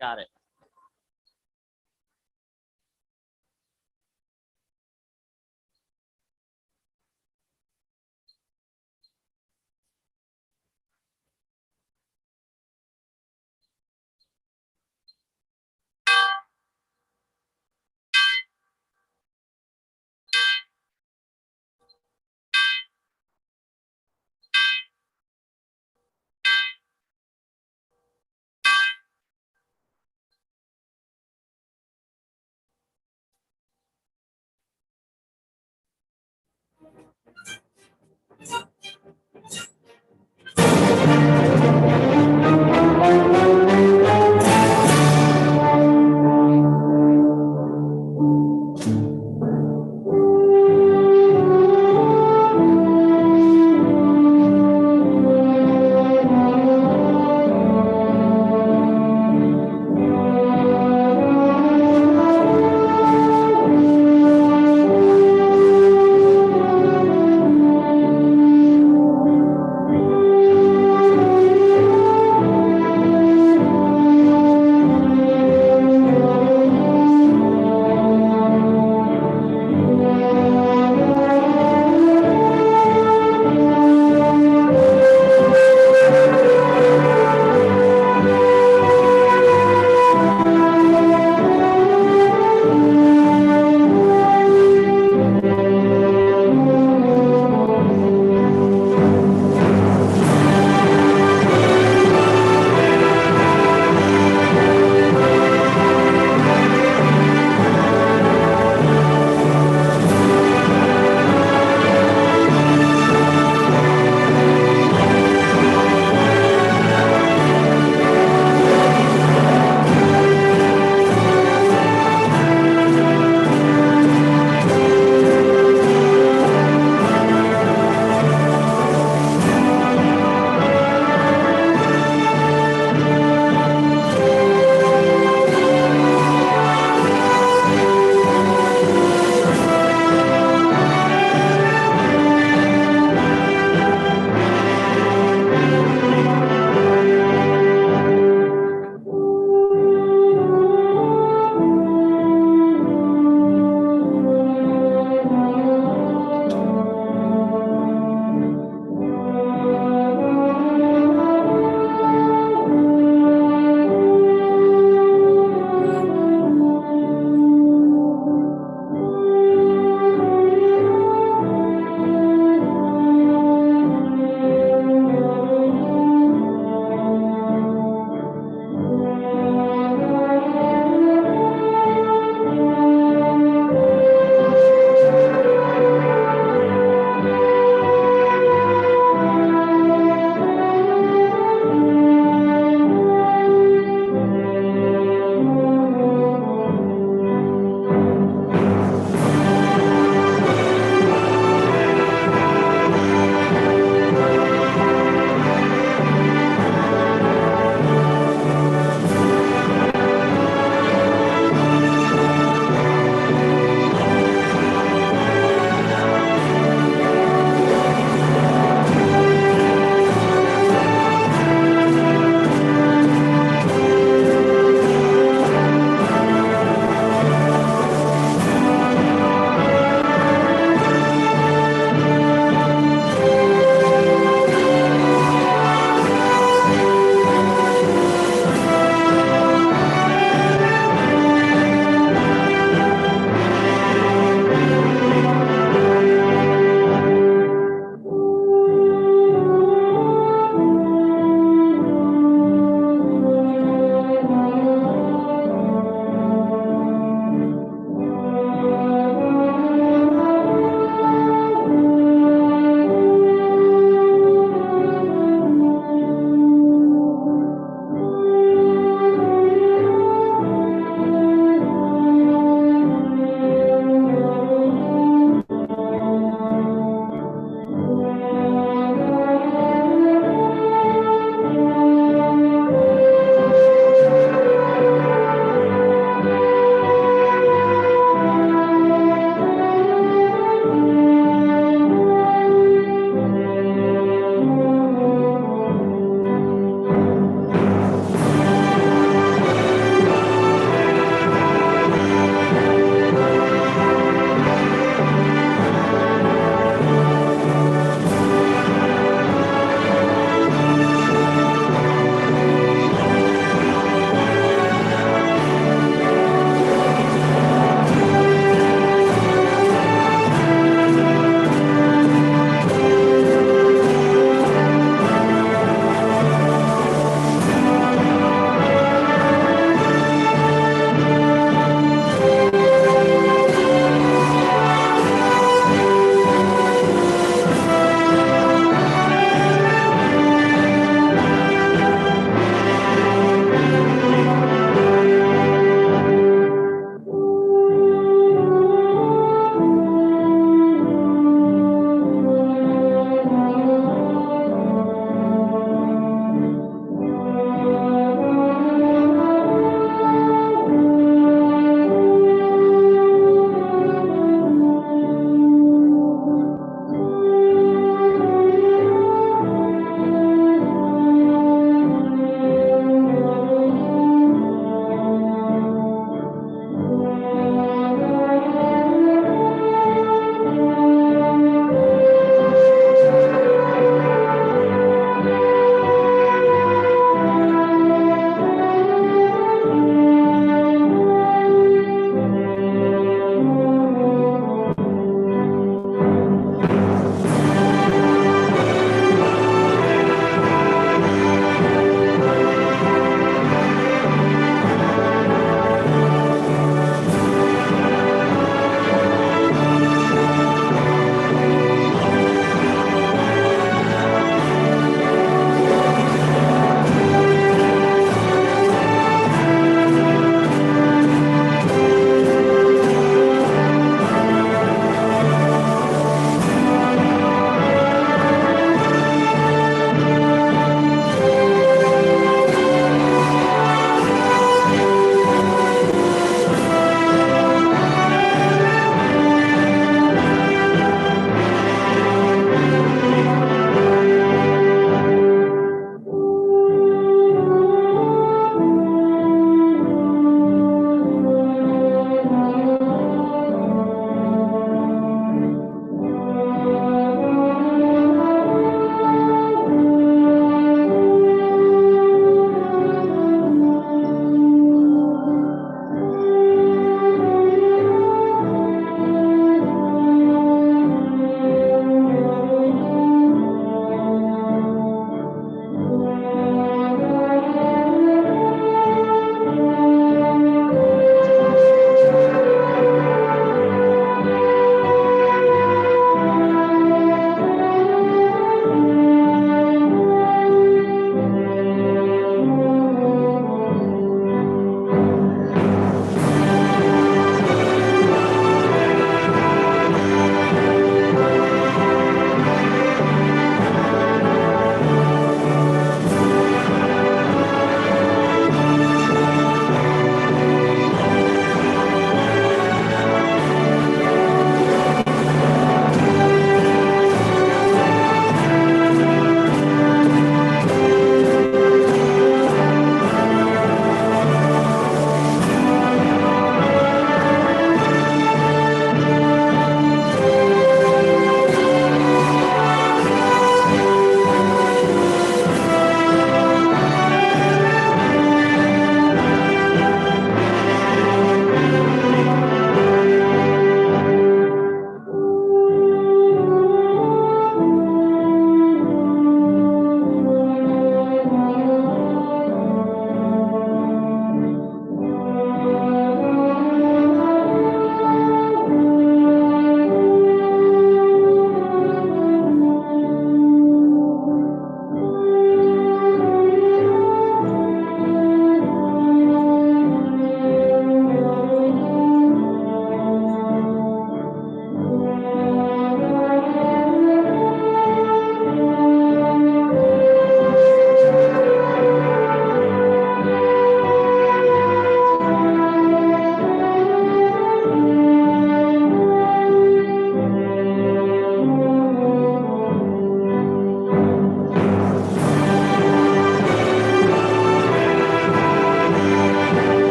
Got it.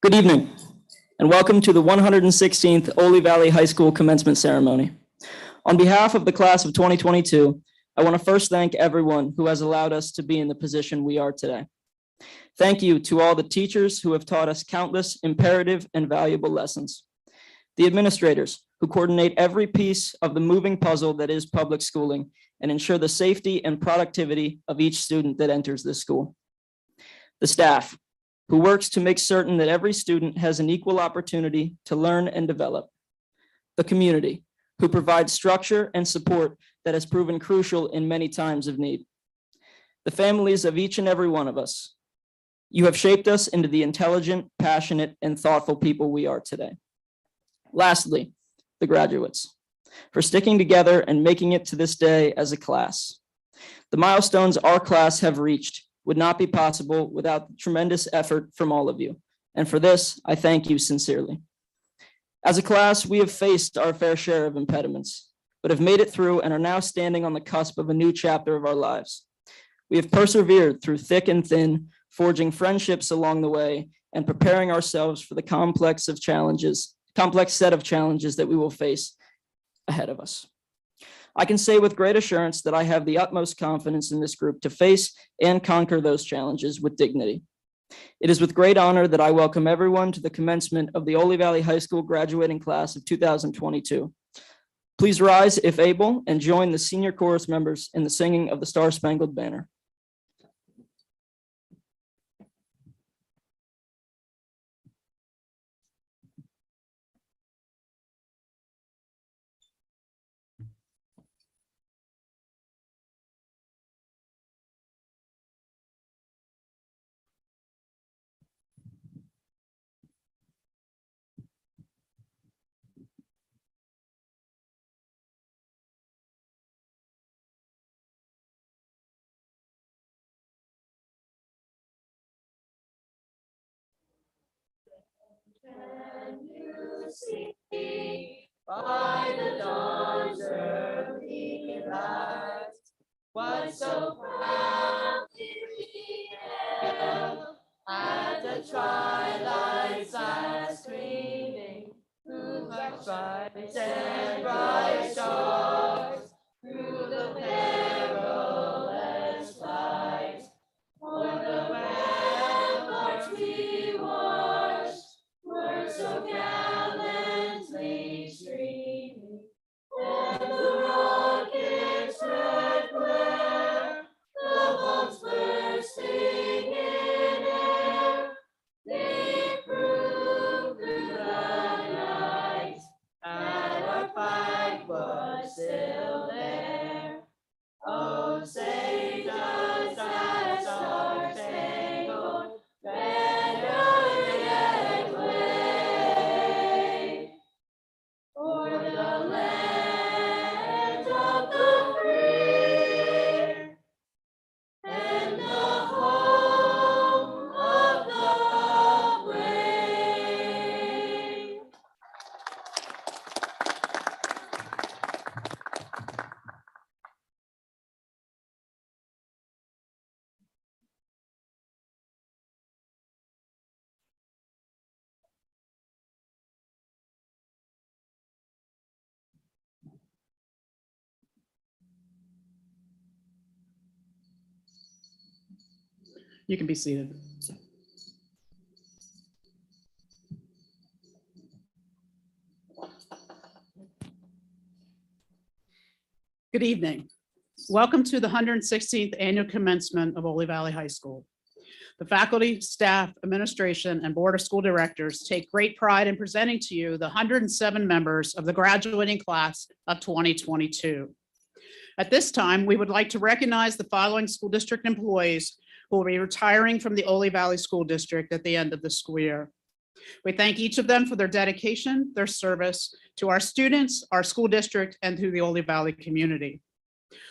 Good evening, and welcome to the 116th Oley Valley High School commencement ceremony. On behalf of the class of 2022, I want to first thank everyone who has allowed us to be in the position we are today. Thank you to all the teachers who have taught us countless imperative and valuable lessons. The administrators who coordinate every piece of the moving puzzle that is public schooling and ensure the safety and productivity of each student that enters this school. The staff who works to make certain that every student has an equal opportunity to learn and develop. The community who provides structure and support that has proven crucial in many times of need. The families of each and every one of us. You have shaped us into the intelligent, passionate, and thoughtful people we are today. Lastly, the graduates, for sticking together and making it to this day as a class. The milestones our class have reached would not be possible without the tremendous effort from all of you. And for this, I thank you sincerely. As a class, we have faced our fair share of impediments, but have made it through and are now standing on the cusp of a new chapter of our lives. We have persevered through thick and thin, forging friendships along the way and preparing ourselves for the complex set of challenges that we will face ahead of us. I can say with great assurance that I have the utmost confidence in this group to face and conquer those challenges with dignity. It is with great honor that I welcome everyone to the commencement of the Oley Valley High School graduating class of 2022. Please rise if able and join the senior chorus members in the singing of the Star-Spangled Banner. Can you see by the dawn's early light what so proudly we hailed at the twilight's last gleaming through the bright and bright stars, through the perilous flight, for the ramparts we watched were so gallantly streaming, and the rocket's red glare, the bombs bursting in air, they proved through the night that our flag was still there. Oh, say does that star-spangled banner yet wave for the land of the free and the home of the brave. You can be seated. Good evening. Welcome to the 116th annual commencement of Oley Valley High School. The faculty, staff, administration, and board of school directors take great pride in presenting to you the 107 members of the graduating class of 2022. At this time, we would like to recognize the following school district employees who will be retiring from the Oley Valley School District at the end of the school year. We thank each of them for their dedication, their service to our students, our school district, and to the Oley Valley community.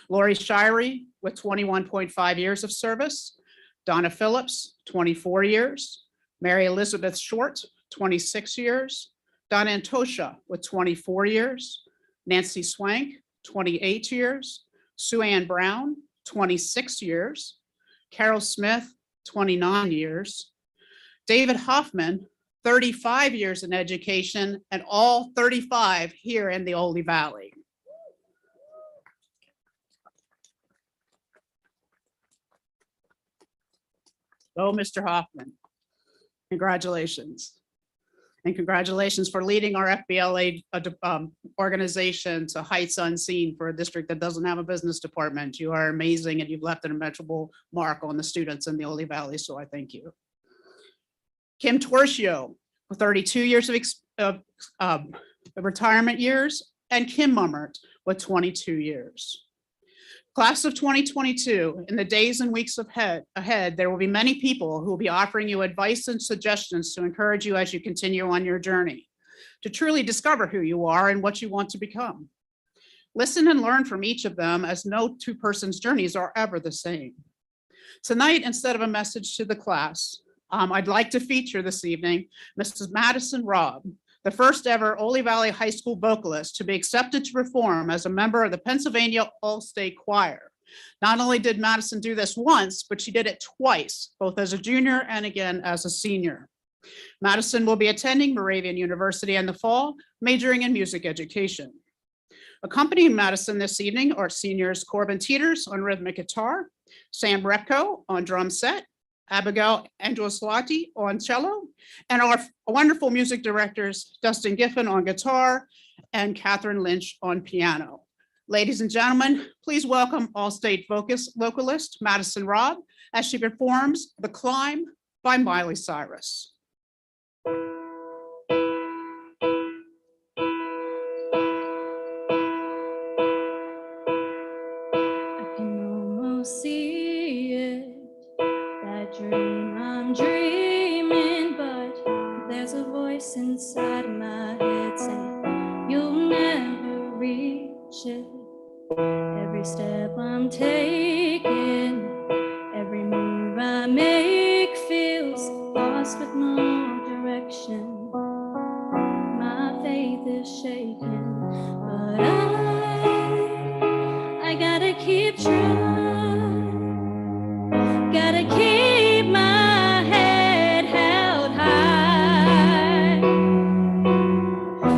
Lori Shirey with 21.5 years of service, Donna Phillips, 24 years, Mary Elizabeth Short, 26 years, Donna Antosha with 24 years, Nancy Swank, 28 years, Sue Ann Brown, 26 years, Carol Smith, 29 years, David Hoffman, 35 years in education, and all 35 here in the Oley Valley. Go, Mr. Hoffman. Congratulations. And congratulations for leading our FBLA organization to heights unseen for a district that doesn't have a business department. You are amazing, and you've left an immeasurable mark on the students in the Oley Valley, so I thank you. Kim Torchio, with 32 years of retirement years, and Kim Mummert with 22 years. Class of 2022, in the days and weeks ahead, there will be many people who will be offering you advice and suggestions to encourage you as you continue on your journey, to truly discover who you are and what you want to become. Listen and learn from each of them, as no two persons' journeys are ever the same. Tonight, instead of a message to the class, I'd like to feature this evening Mrs. Madison Robb, the first ever Oley Valley High School vocalist to be accepted to perform as a member of the Pennsylvania All-State Choir. Not only did Madison do this once, but she did it twice, both as a junior and again as a senior. Madison will be attending Moravian University in the fall, majoring in music education. Accompanying Madison this evening are seniors Corbin Teeters on rhythmic guitar, Sam Repko on drum set, Abigail Androslati on cello, and our wonderful music directors, Dustin Giffen on guitar and Catherine Lynch on piano. Ladies and gentlemen, please welcome All-State vocalist Madison Robb as she performs The Climb by Miley Cyrus. I can almost see it, that dream I'm dreaming, but there's a voice inside my head saying you'll never reach it. Every step I'm taking, every move I make feels lost with no direction. My faith is shaking, but I gotta keep trying, gotta keep my head held high.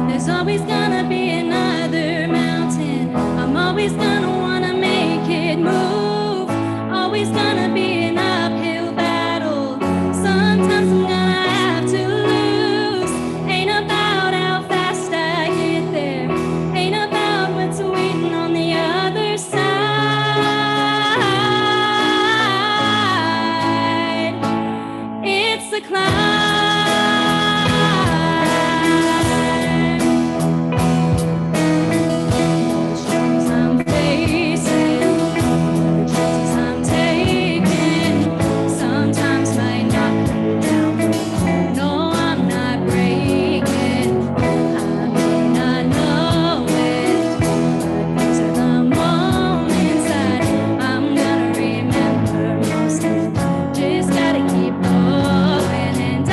There's always gonna be another mountain, I'm always gonna wanna make it move, always gonna be an uphill battle, sometimes I'm gonna have to lose. Ain't about how fast I get there, ain't about what's waiting on the other side. It's the climb. The struggles I'm facing, the chances I'm taking, sometimes might knock me down. No, I'm not breaking. I may not know it, but these are the moments that I'm gonna remember most. Just gotta keep going, and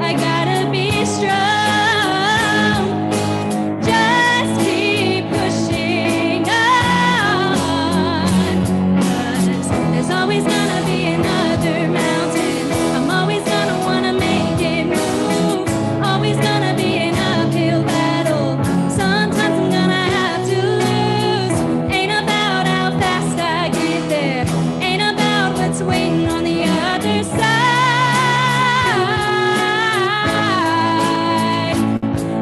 I gotta be strong. Just keep pushing on, 'cause there's always gonna be another mountain. I'm always gonna wanna make it move, always gonna be an uphill battle. Sometimes I'm gonna have to lose. Ain't about how fast I get there, ain't about what's waiting on the other side.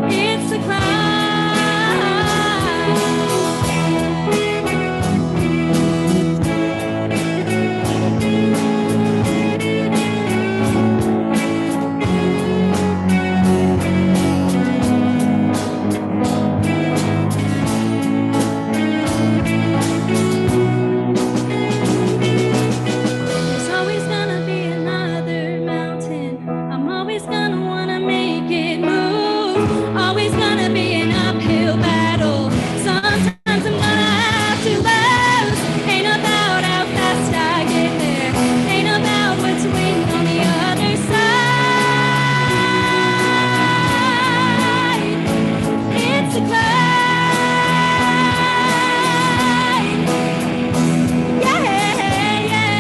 It's the climb. There's always gonna be another mountain, I'm always gonna wanna make it move, always gonna be an uphill battle, sometimes I'm gonna have to lose. Ain't about how fast I get there, ain't about what's waiting on the other side. It's a climb. Yeah, yeah.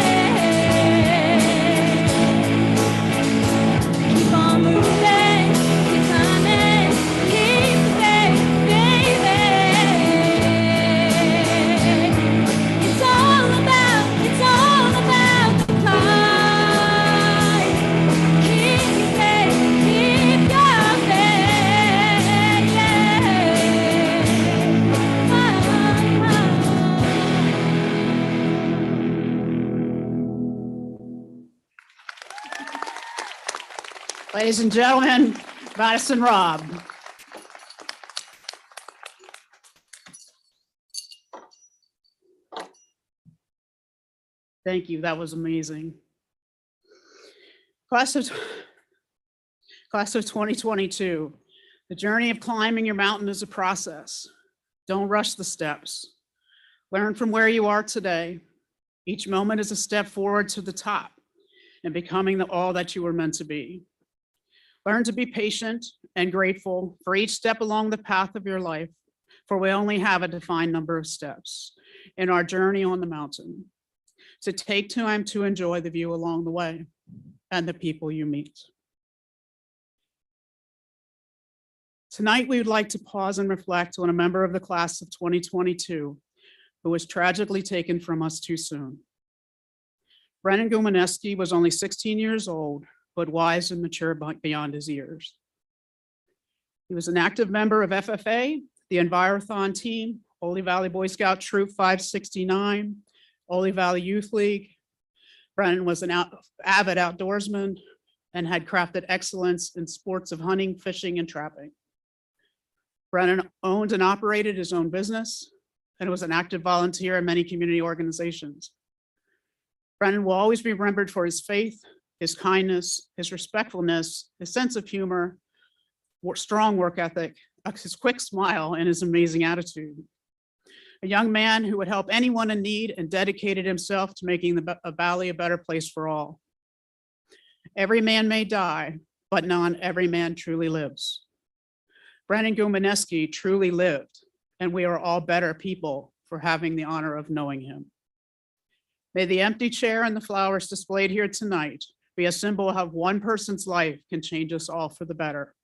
Ladies and gentlemen, Madison Robb. Thank you. That was amazing. Class of 2022. The journey of climbing your mountain is a process. Don't rush the steps. Learn from where you are today. Each moment is a step forward to the top and becoming all that you were meant to be. Learn to be patient and grateful for each step along the path of your life, for we only have a defined number of steps in our journey on the mountain. So take time to enjoy the view along the way and the people you meet. Tonight, we would like to pause and reflect on a member of the class of 2022 who was tragically taken from us too soon. Brennan Gumaneski was only 16 years old, but wise and mature beyond his years. He was an active member of FFA, the Envirothon team, Oley Valley Boy Scout Troop 569, Oley Valley Youth League. Brennan was an avid outdoorsman and had crafted excellence in sports of hunting, fishing, and trapping. Brennan owned and operated his own business and was an active volunteer in many community organizations. Brennan will always be remembered for his faith, his kindness, his respectfulness, his sense of humor, strong work ethic, his quick smile, and his amazing attitude. A young man who would help anyone in need and dedicated himself to making the valley a better place for all. Every man may die, but not every man truly lives. Brennan Gumaneski truly lived, and we are all better people for having the honor of knowing him. May the empty chair and the flowers displayed here tonight be a symbol of how one person's life can change us all for the better.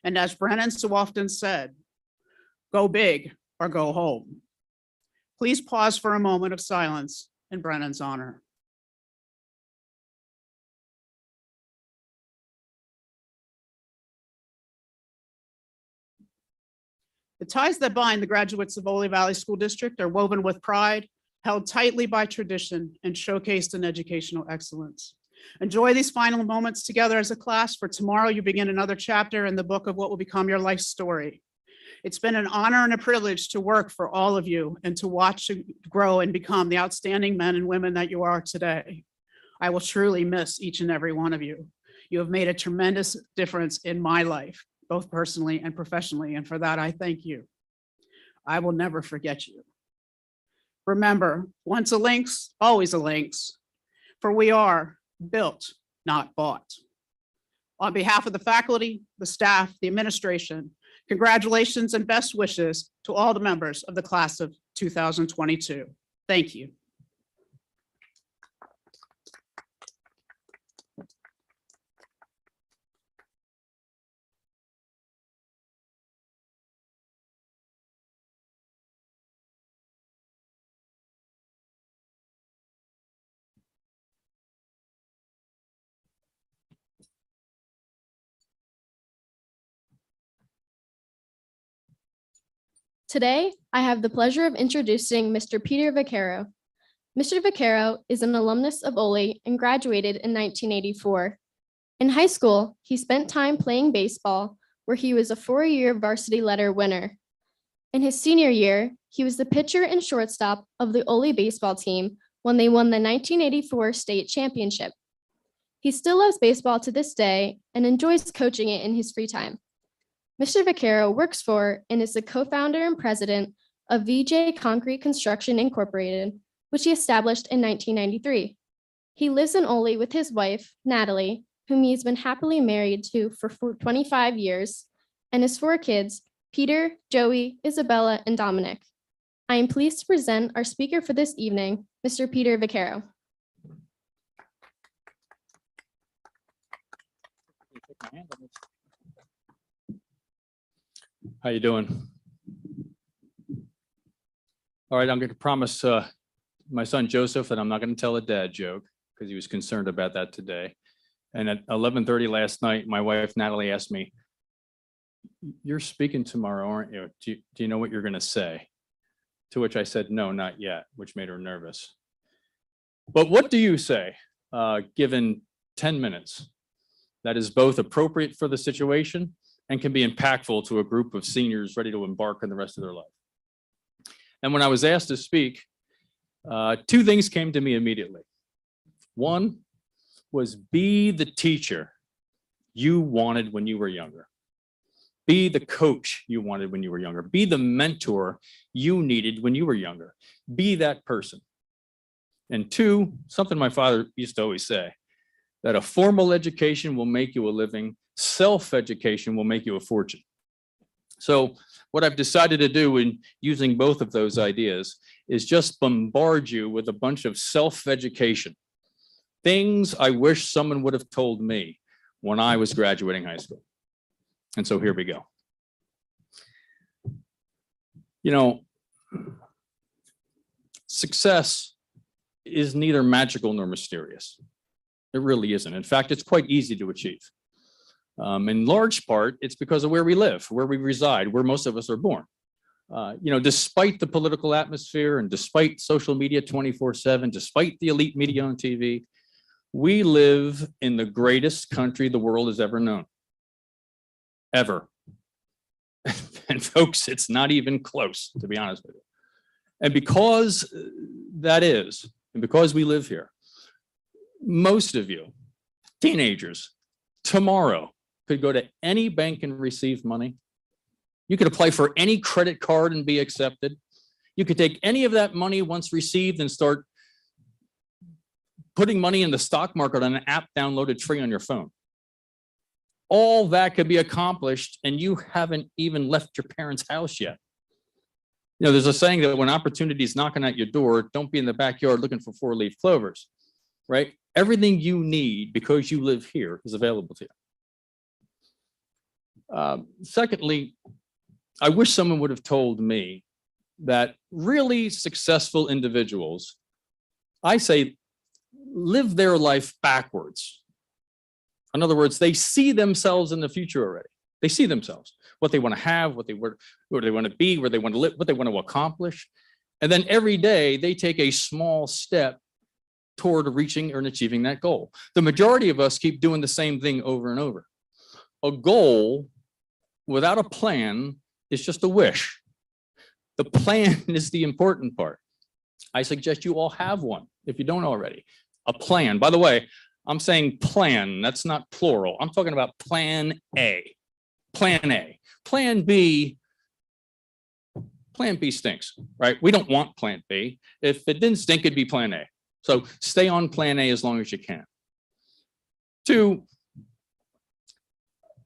And as Brennan so often said, go big or go home. Please pause for a moment of silence in Brennan's honor. The ties that bind the graduates of Oley Valley School District are woven with pride, held tightly by tradition, and showcased in educational excellence. Enjoy these final moments together as a class, for tomorrow you begin another chapter in the book of what will become your life story. It's been an honor and a privilege to work for all of you and to watch you grow and become the outstanding men and women that you are today. I will truly miss each and every one of you. You have made a tremendous difference in my life, both personally and professionally, and for that I thank you. I will never forget you. Remember, once a Lynx, always a Lynx, for we are built, not bought. On behalf of the faculty, the staff, the administration, congratulations and best wishes to all the members of the class of 2022. Thank you. Today, I have the pleasure of introducing Mr. Peter Vaccaro. Mr. Vaccaro is an alumnus of Oley and graduated in 1984. In high school, he spent time playing baseball, where he was a 4-year varsity letter winner. In his senior year, he was the pitcher and shortstop of the Oley baseball team when they won the 1984 state championship. He still loves baseball to this day and enjoys coaching it in his free time. Mr. Vaccaro works for and is the co-founder and president of VJ Concrete Construction Incorporated, which he established in 1993. He lives in Oley with his wife, Natalie, whom he has been happily married to for 25 years, and his 4 kids, Peter, Joey, Isabella, and Dominic. I am pleased to present our speaker for this evening, Mr. Peter Vaccaro. How you doing? All right, I'm going to promise my son Joseph that I'm not going to tell a dad joke because he was concerned about that today. And at 11:30 last night, my wife Natalie asked me, "You're speaking tomorrow, aren't you? Do you know what you're going to say?" To which I said, "No, not yet," which made her nervous. But what do you say given 10 minutes that is both appropriate for the situation and can be impactful to a group of seniors ready to embark on the rest of their life. And when I was asked to speak, two things came to me immediately. One was be the teacher you wanted when you were younger. Be the coach you wanted when you were younger. Be the mentor you needed when you were younger. Be that person. And two, something my father used to always say, that a formal education will make you a living, self-education will make you a fortune. So what I've decided to do in using both of those ideas is just bombard you with a bunch of self-education, things I wish someone would have told me when I was graduating high school. And so here we go. You know, success is neither magical nor mysterious. It really isn't. In fact, it's quite easy to achieve. In large part, it's because of where we live, where we reside, where most of us are born. You know, despite the political atmosphere and despite social media 24/7, despite the elite media on TV, we live in the greatest country the world has ever known. Ever. And folks, it's not even close, to be honest with you. And because that is, and because we live here, most of you, teenagers, tomorrow could go to any bank and receive money. You could apply for any credit card and be accepted. You could take any of that money once received and start putting money in the stock market on an app downloaded free on your phone. All that could be accomplished and you haven't even left your parents' house yet. You know, there's a saying that when opportunity is knocking at your door, don't be in the backyard looking for four-leaf clovers, right? Everything you need because you live here is available to you. Secondly, I wish someone would have told me that really successful individuals, I say, live their life backwards. In other words, they see themselves in the future already. They see themselves, what they want to have, where they want to be, where they want to live, what they want to accomplish. And then every day they take a small step toward reaching or achieving that goal. The majority of us keep doing the same thing over and over. A goal without a plan is just a wish. The plan is the important part. I suggest you all have one, if you don't already. A plan. By the way, I'm saying plan, that's not plural. I'm talking about plan A. Plan A. Plan B stinks, right? We don't want plan B. If it didn't stink, it'd be plan A. So stay on plan A as long as you can. Two,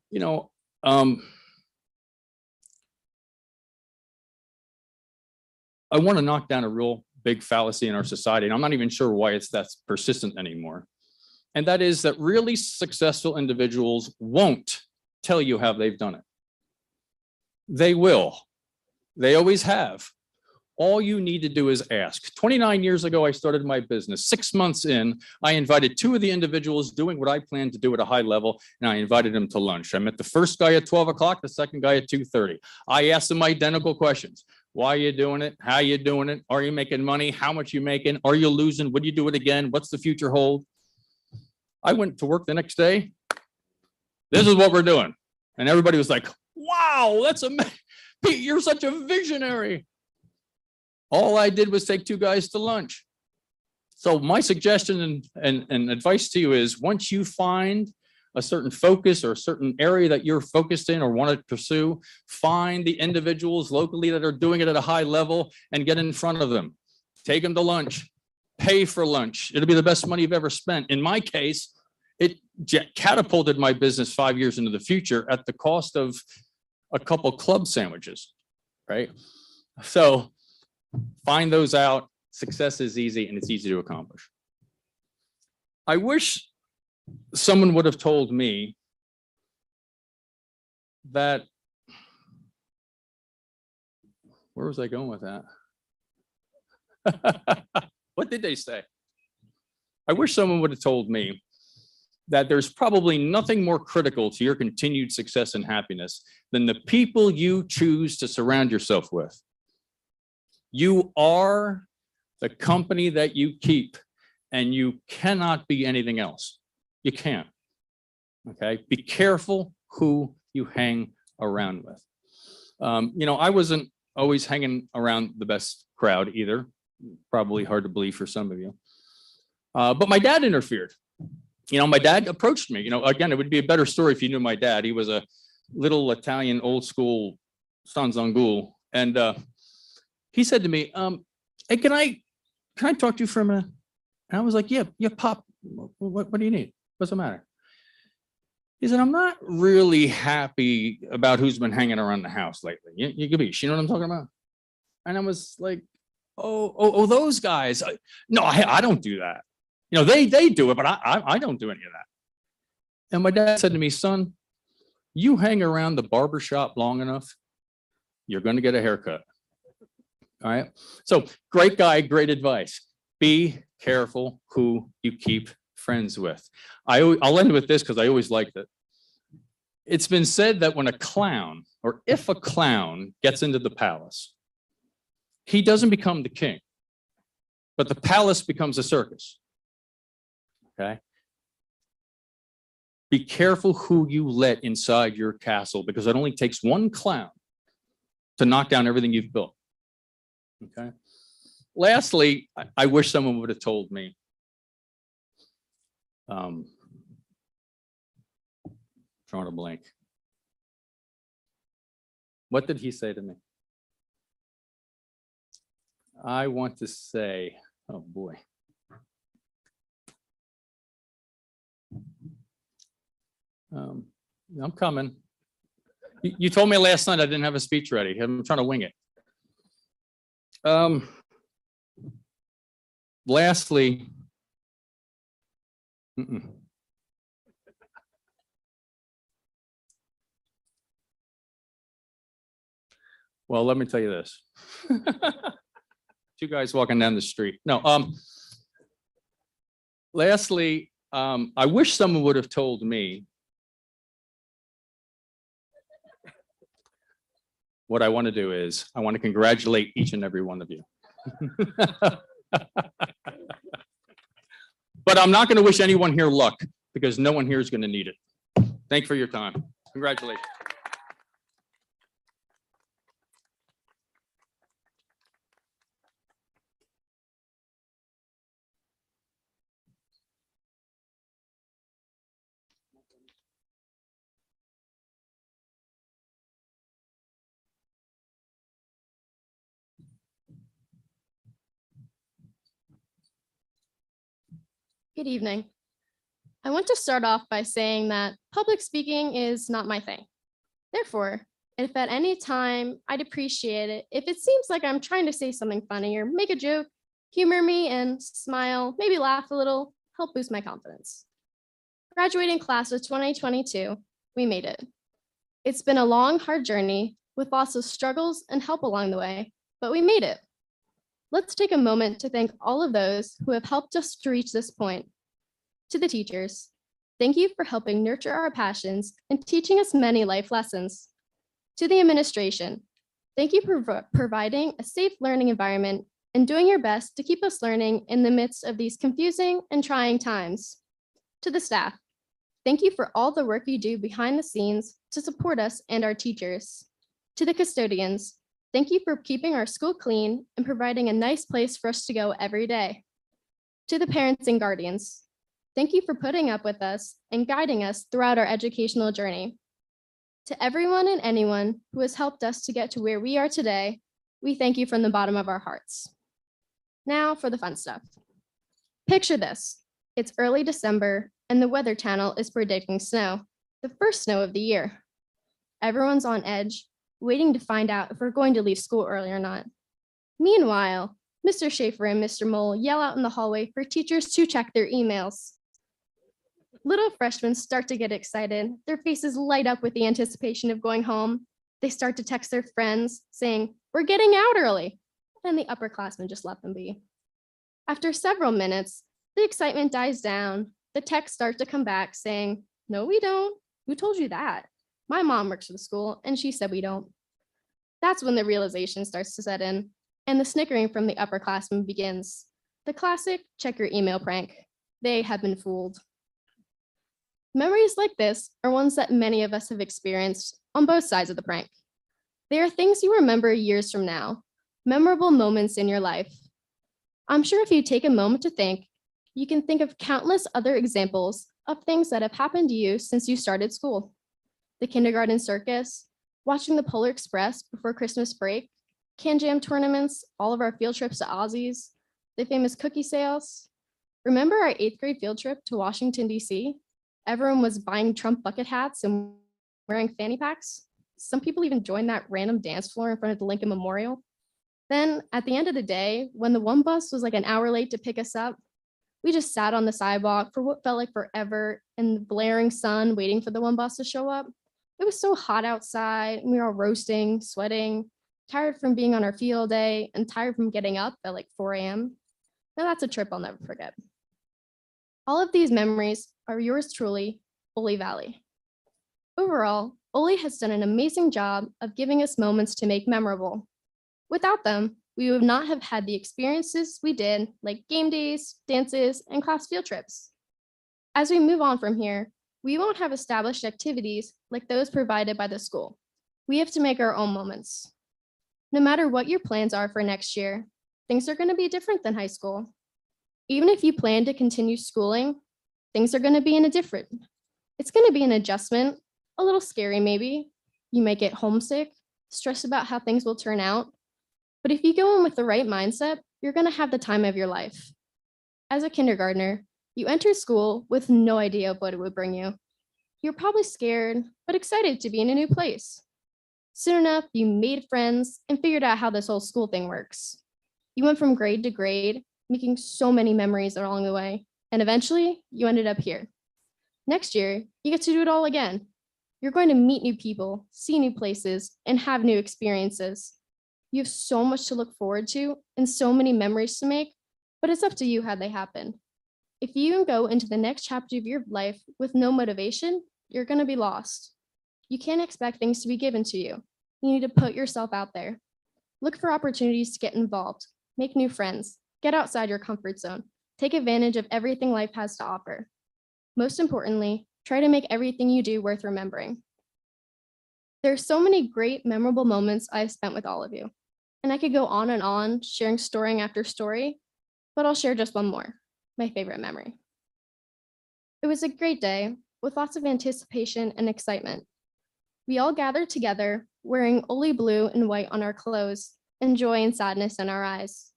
you know, I want to knock down a real big fallacy in our society, and I'm not even sure why that's persistent anymore. And that is that really successful individuals won't tell you how they've done it. They will. They always have. All you need to do is ask. 29 years ago, I started my business. 6 months in, I invited two of the individuals doing what I planned to do at a high level, and I invited them to lunch. I met the first guy at 12 o'clock, the second guy at 2:30. I asked them identical questions. Why are you doing it? How are you doing it? Are you making money? How much are you making? Are you losing? Would you do it again? What's the future hold? I went to work the next day. This is what we're doing. And everybody was like, wow, that's amazing. Pete, you're such a visionary. All I did was take two guys to lunch. So my suggestion and advice to you is once you find a certain focus or a certain area that you're focused in or want to pursue, find the individuals locally that are doing it at a high level and get in front of them. Take them to lunch, pay for lunch. It'll be the best money you've ever spent. In my case, it catapulted my business 5 years into the future at the cost of a couple club sandwiches, right? So find those out. Success is easy and it's easy to accomplish. I wish someone would have told me that, where was I going with that? What did they say? I wish someone would have told me that there's probably nothing more critical to your continued success and happiness than the people you choose to surround yourself with. You are the company that you keep, and you cannot be anything else. You can't. Okay, be careful who you hang around with. I wasn't always hanging around the best crowd either. Probably hard to believe for some of you. But my dad interfered. My dad approached me. Again, it would be a better story if you knew my dad. He was a little Italian, old school stanzangul. And he said to me, hey, can I talk to you for a minute? And I was like, yeah, Pop, what do you need? What's the matter? He said, I'm not really happy about who's been hanging around the house lately. You know what I'm talking about? And I was like, oh, those guys. No, I don't do that. They do it, but I don't do any of that. And my dad said to me, son, you hang around the barber shop long enough, you're going to get a haircut. All right. So great guy, great advice. Be careful who you keep friends with. I'll end with this because I always liked it. It's been said that when a clown, or if a clown gets into the palace, he doesn't become the king, but the palace becomes a circus. Okay. Be careful who you let inside your castle, because it only takes one clown to knock down everything you've built. Okay. Lastly, I wish someone would have told me. Drawing a blank. What did he say to me? I want to say, oh boy. I'm coming. You told me last night I didn't have a speech ready. I'm trying to wing it. Lastly, well, let me tell you this. Two guys walking down the street. No, lastly, I wish someone would have told me what I want to do is I want to congratulate each and every one of you. But I'm not going to wish anyone here luck, because no one here is going to need it. Thank you for your time. Congratulations. Good evening. I want to start off by saying that public speaking is not my thing. Therefore, if at any time, I'd appreciate it if it seems like I'm trying to say something funny or make a joke, humor me and smile, maybe laugh a little, help boost my confidence. Graduating class of 2022, we made it. It's been a long, hard journey with lots of struggles and help along the way, but we made it. Let's take a moment to thank all of those who have helped us to reach this point. To the teachers, thank you for helping nurture our passions and teaching us many life lessons. To the administration, thank you for providing a safe learning environment and doing your best to keep us learning in the midst of these confusing and trying times. To the staff, thank you for all the work you do behind the scenes to support us and our teachers. To the custodians, thank you for keeping our school clean and providing a nice place for us to go every day. To the parents and guardians, thank you for putting up with us and guiding us throughout our educational journey. To everyone and anyone who has helped us to get to where we are today, we thank you from the bottom of our hearts. Now for the fun stuff. Picture this. It's early December and the Weather Channel is predicting snow, the first snow of the year. Everyone's on edge, waiting to find out if we're going to leave school early or not. Meanwhile, Mr. Schaefer and Mr. Mole yell out in the hallway for teachers to check their emails. Little freshmen start to get excited. Their faces light up with the anticipation of going home. They start to text their friends saying, "We're getting out early." And the upperclassmen just let them be. After several minutes, the excitement dies down. The texts start to come back saying, "No, we don't. Who told you that? My mom works for the school and she said we don't." That's when the realization starts to set in and the snickering from the upperclassmen begins. The classic check your email prank. They have been fooled. Memories like this are ones that many of us have experienced on both sides of the prank. They are things you remember years from now, memorable moments in your life. I'm sure if you take a moment to think, you can think of countless other examples of things that have happened to you since you started school. The kindergarten circus, watching the Polar Express before Christmas break, can jam tournaments, all of our field trips to Ozzy's, the famous cookie sales. Remember our 8th grade field trip to Washington, D.C.? Everyone was buying Trump bucket hats and wearing fanny packs. Some people even joined that random dance floor in front of the Lincoln Memorial. Then at the end of the day, when the one bus was like an hour late to pick us up, we just sat on the sidewalk for what felt like forever in the blaring sun waiting for the one bus to show up. It was so hot outside and we were all roasting, sweating, tired from being on our field day and tired from getting up at like 4 a.m. Now that's a trip I'll never forget. All of these memories are yours truly, Oley Valley. Overall, Oley has done an amazing job of giving us moments to make memorable. Without them, we would not have had the experiences we did, like game days, dances, and class field trips. As we move on from here, we won't have established activities like those provided by the school. We have to make our own moments. No matter what your plans are for next year, things are going to be different than high school. Even if you plan to continue schooling, things are going to be it's going to be an adjustment, a little scary maybe. You might get homesick, stressed about how things will turn out. But if you go in with the right mindset, you're going to have the time of your life. As a kindergartner, you enter school with no idea of what it would bring you. You're probably scared, but excited to be in a new place. Soon enough, you made friends and figured out how this whole school thing works. You went from grade to grade, making so many memories along the way, and eventually you ended up here. Next year, you get to do it all again. You're going to meet new people, see new places, and have new experiences. You have so much to look forward to and so many memories to make, but it's up to you how they happen. If you go into the next chapter of your life with no motivation, you're going to be lost. You can't expect things to be given to you. You need to put yourself out there. Look for opportunities to get involved, make new friends, get outside your comfort zone, take advantage of everything life has to offer. Most importantly, try to make everything you do worth remembering. There are so many great, memorable moments I've spent with all of you, and I could go on and on, sharing story after story, but I'll share just one more, my favorite memory. It was a great day with lots of anticipation and excitement. We all gathered together, wearing Oley blue and white on our clothes, and joy and sadness in our eyes.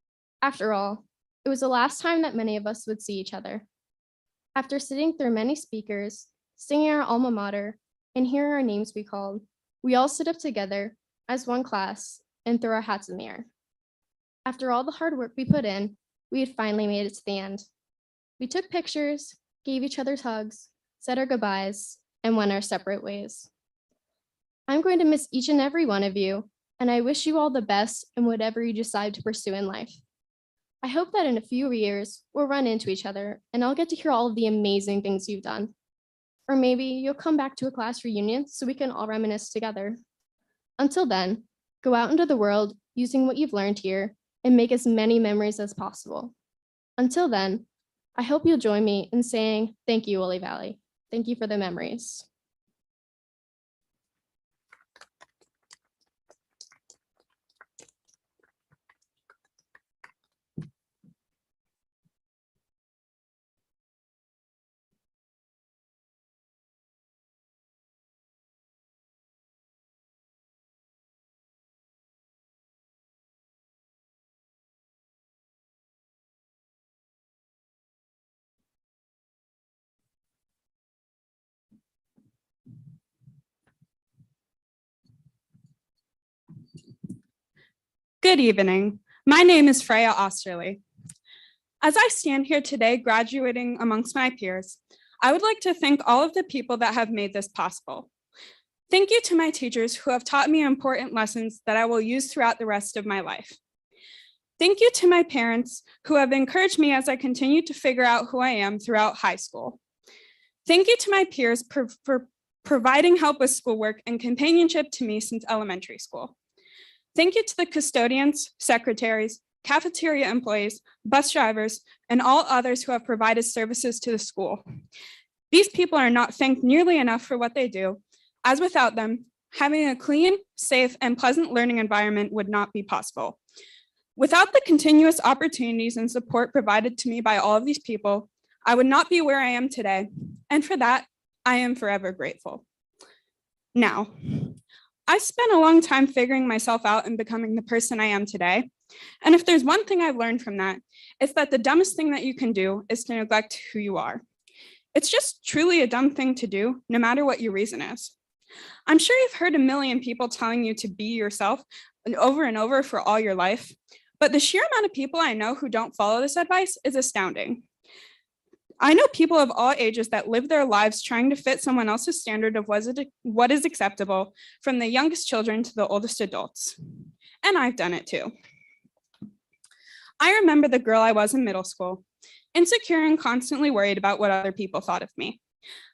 After all, it was the last time that many of us would see each other. After sitting through many speakers, singing our alma mater, and hearing our names be called, we all stood up together as one class and threw our hats in the air. After all the hard work we put in, we had finally made it to the end. We took pictures, gave each other hugs, said our goodbyes, and went our separate ways. I'm going to miss each and every one of you, and I wish you all the best in whatever you decide to pursue in life. I hope that in a few years, we'll run into each other and I'll get to hear all of the amazing things you've done. Or maybe you'll come back to a class reunion so we can all reminisce together. Until then, go out into the world using what you've learned here and make as many memories as possible. Until then, I hope you'll join me in saying thank you, Oley Valley. Thank you for the memories. Good evening. My name is Freya Osterley. As I stand here today graduating amongst my peers, I would like to thank all of the people that have made this possible. Thank you to my teachers who have taught me important lessons that I will use throughout the rest of my life. Thank you to my parents who have encouraged me as I continue to figure out who I am throughout high school. Thank you to my peers for providing help with schoolwork and companionship to me since elementary school. Thank you to the custodians, secretaries, cafeteria employees, bus drivers, and all others who have provided services to the school. These people are not thanked nearly enough for what they do, as without them, having a clean, safe, and pleasant learning environment would not be possible. Without the continuous opportunities and support provided to me by all of these people, I would not be where I am today, and for that, I am forever grateful. Now, I spent a long time figuring myself out and becoming the person I am today, and if there's one thing I've learned from that, it's that the dumbest thing that you can do is to neglect who you are. It's just truly a dumb thing to do, no matter what your reason is. I'm sure you've heard a million people telling you to be yourself and over for all your life, but the sheer amount of people I know who don't follow this advice is astounding. I know people of all ages that live their lives trying to fit someone else's standard of what is acceptable, from the youngest children to the oldest adults. And I've done it too. I remember the girl I was in middle school, insecure and constantly worried about what other people thought of me.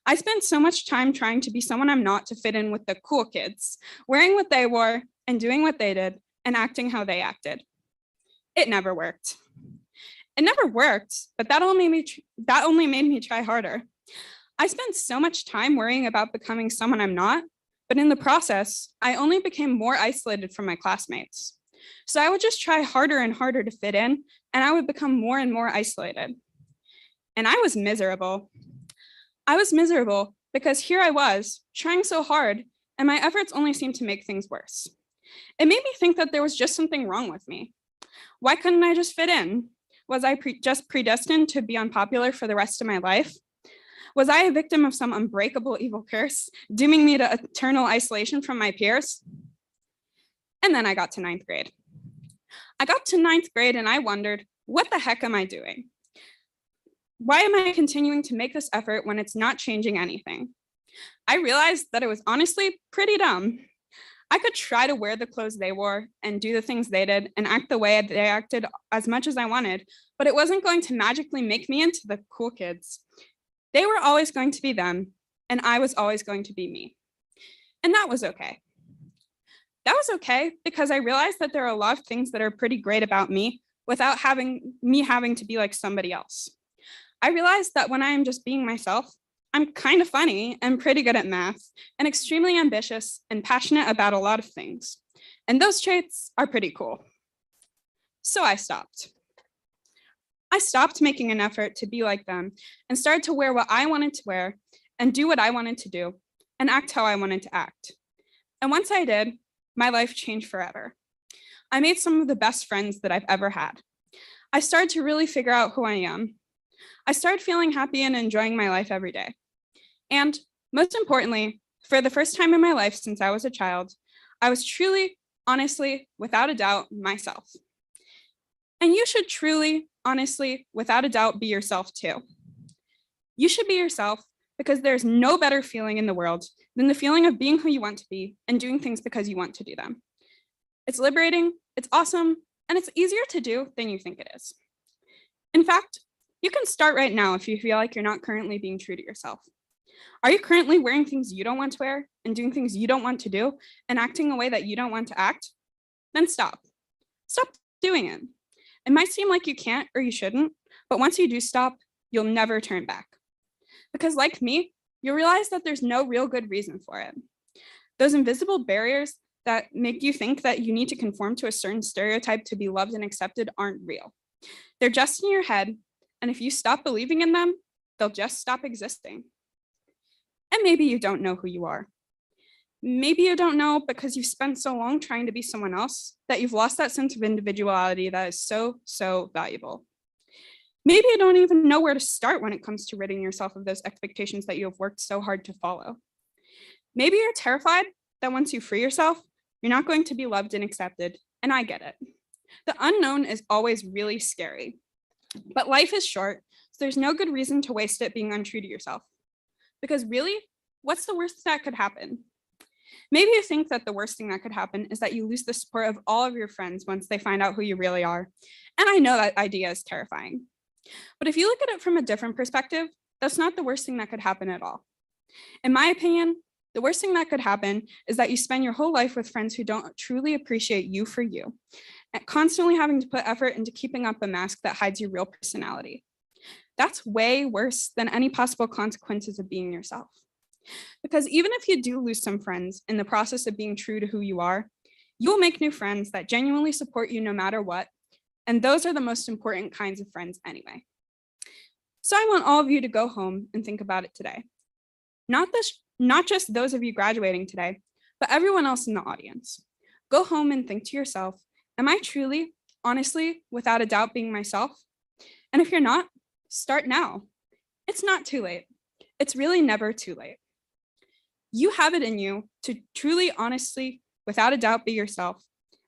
I spent so much time trying to be someone I'm not to fit in with the cool kids, wearing what they wore and doing what they did and acting how they acted. It never worked. It never worked, but that only made me try harder. I spent so much time worrying about becoming someone I'm not, but in the process, I only became more isolated from my classmates. So I would just try harder and harder to fit in, and I would become more and more isolated. And I was miserable. I was miserable because here I was, trying so hard, and my efforts only seemed to make things worse. It made me think that there was just something wrong with me. Why couldn't I just fit in? Was I just predestined to be unpopular for the rest of my life? Was I a victim of some unbreakable evil curse, dooming me to eternal isolation from my peers? And then I got to ninth grade. I got to ninth grade and I wondered, what the heck am I doing? Why am I continuing to make this effort when it's not changing anything? I realized that it was honestly pretty dumb. I could try to wear the clothes they wore and do the things they did and act the way they acted as much as I wanted, but it wasn't going to magically make me into the cool kids. They were always going to be them, and I was always going to be me. And that was okay. That was okay because I realized that there are a lot of things that are pretty great about me without having to be like somebody else. I realized that when I am just being myself, I'm kind of funny and pretty good at math and extremely ambitious and passionate about a lot of things. And those traits are pretty cool. So I stopped. I stopped making an effort to be like them and started to wear what I wanted to wear and do what I wanted to do and act how I wanted to act. And once I did, my life changed forever. I made some of the best friends that I've ever had. I started to really figure out who I am. I started feeling happy and enjoying my life every day. And most importantly, for the first time in my life since I was a child, I was truly, honestly, without a doubt, myself. And you should truly, honestly, without a doubt, be yourself too. You should be yourself because there's no better feeling in the world than the feeling of being who you want to be and doing things because you want to do them. It's liberating, it's awesome, and it's easier to do than you think it is. In fact, you can start right now if you feel like you're not currently being true to yourself. Are you currently wearing things you don't want to wear and doing things you don't want to do and acting a way that you don't want to act? Then stop. Stop doing it. It might seem like you can't or you shouldn't, but once you do stop, you'll never turn back. Because like me, you'll realize that there's no real good reason for it. Those invisible barriers that make you think that you need to conform to a certain stereotype to be loved and accepted aren't real. They're just in your head, and if you stop believing in them, they'll just stop existing. And maybe you don't know who you are. Maybe you don't know because you've spent so long trying to be someone else that you've lost that sense of individuality that is so, so valuable. Maybe you don't even know where to start when it comes to ridding yourself of those expectations that you have worked so hard to follow. Maybe you're terrified that once you free yourself, you're not going to be loved and accepted, and I get it. The unknown is always really scary, but life is short, so there's no good reason to waste it being untrue to yourself. Because really, what's the worst that could happen? Maybe you think that the worst thing that could happen is that you lose the support of all of your friends once they find out who you really are. And I know that idea is terrifying. But if you look at it from a different perspective, that's not the worst thing that could happen at all. In my opinion, the worst thing that could happen is that you spend your whole life with friends who don't truly appreciate you for you, and constantly having to put effort into keeping up a mask that hides your real personality. That's way worse than any possible consequences of being yourself. Because even if you do lose some friends in the process of being true to who you are, you will make new friends that genuinely support you no matter what. And those are the most important kinds of friends anyway. So I want all of you to go home and think about it today. Not just those of you graduating today, but everyone else in the audience. Go home and think to yourself, am I truly, honestly, without a doubt being myself? And if you're not, start now. It's not too late. It's really never too late. You have it in you to truly, honestly, without a doubt, be yourself.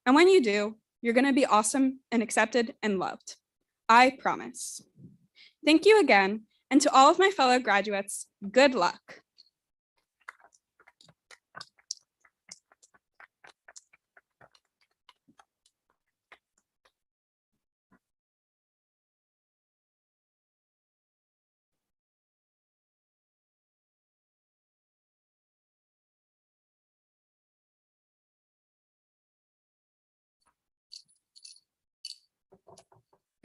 And when you do, you're going to be awesome and accepted and loved. I promise. Thank you again. And to all of my fellow graduates, good luck.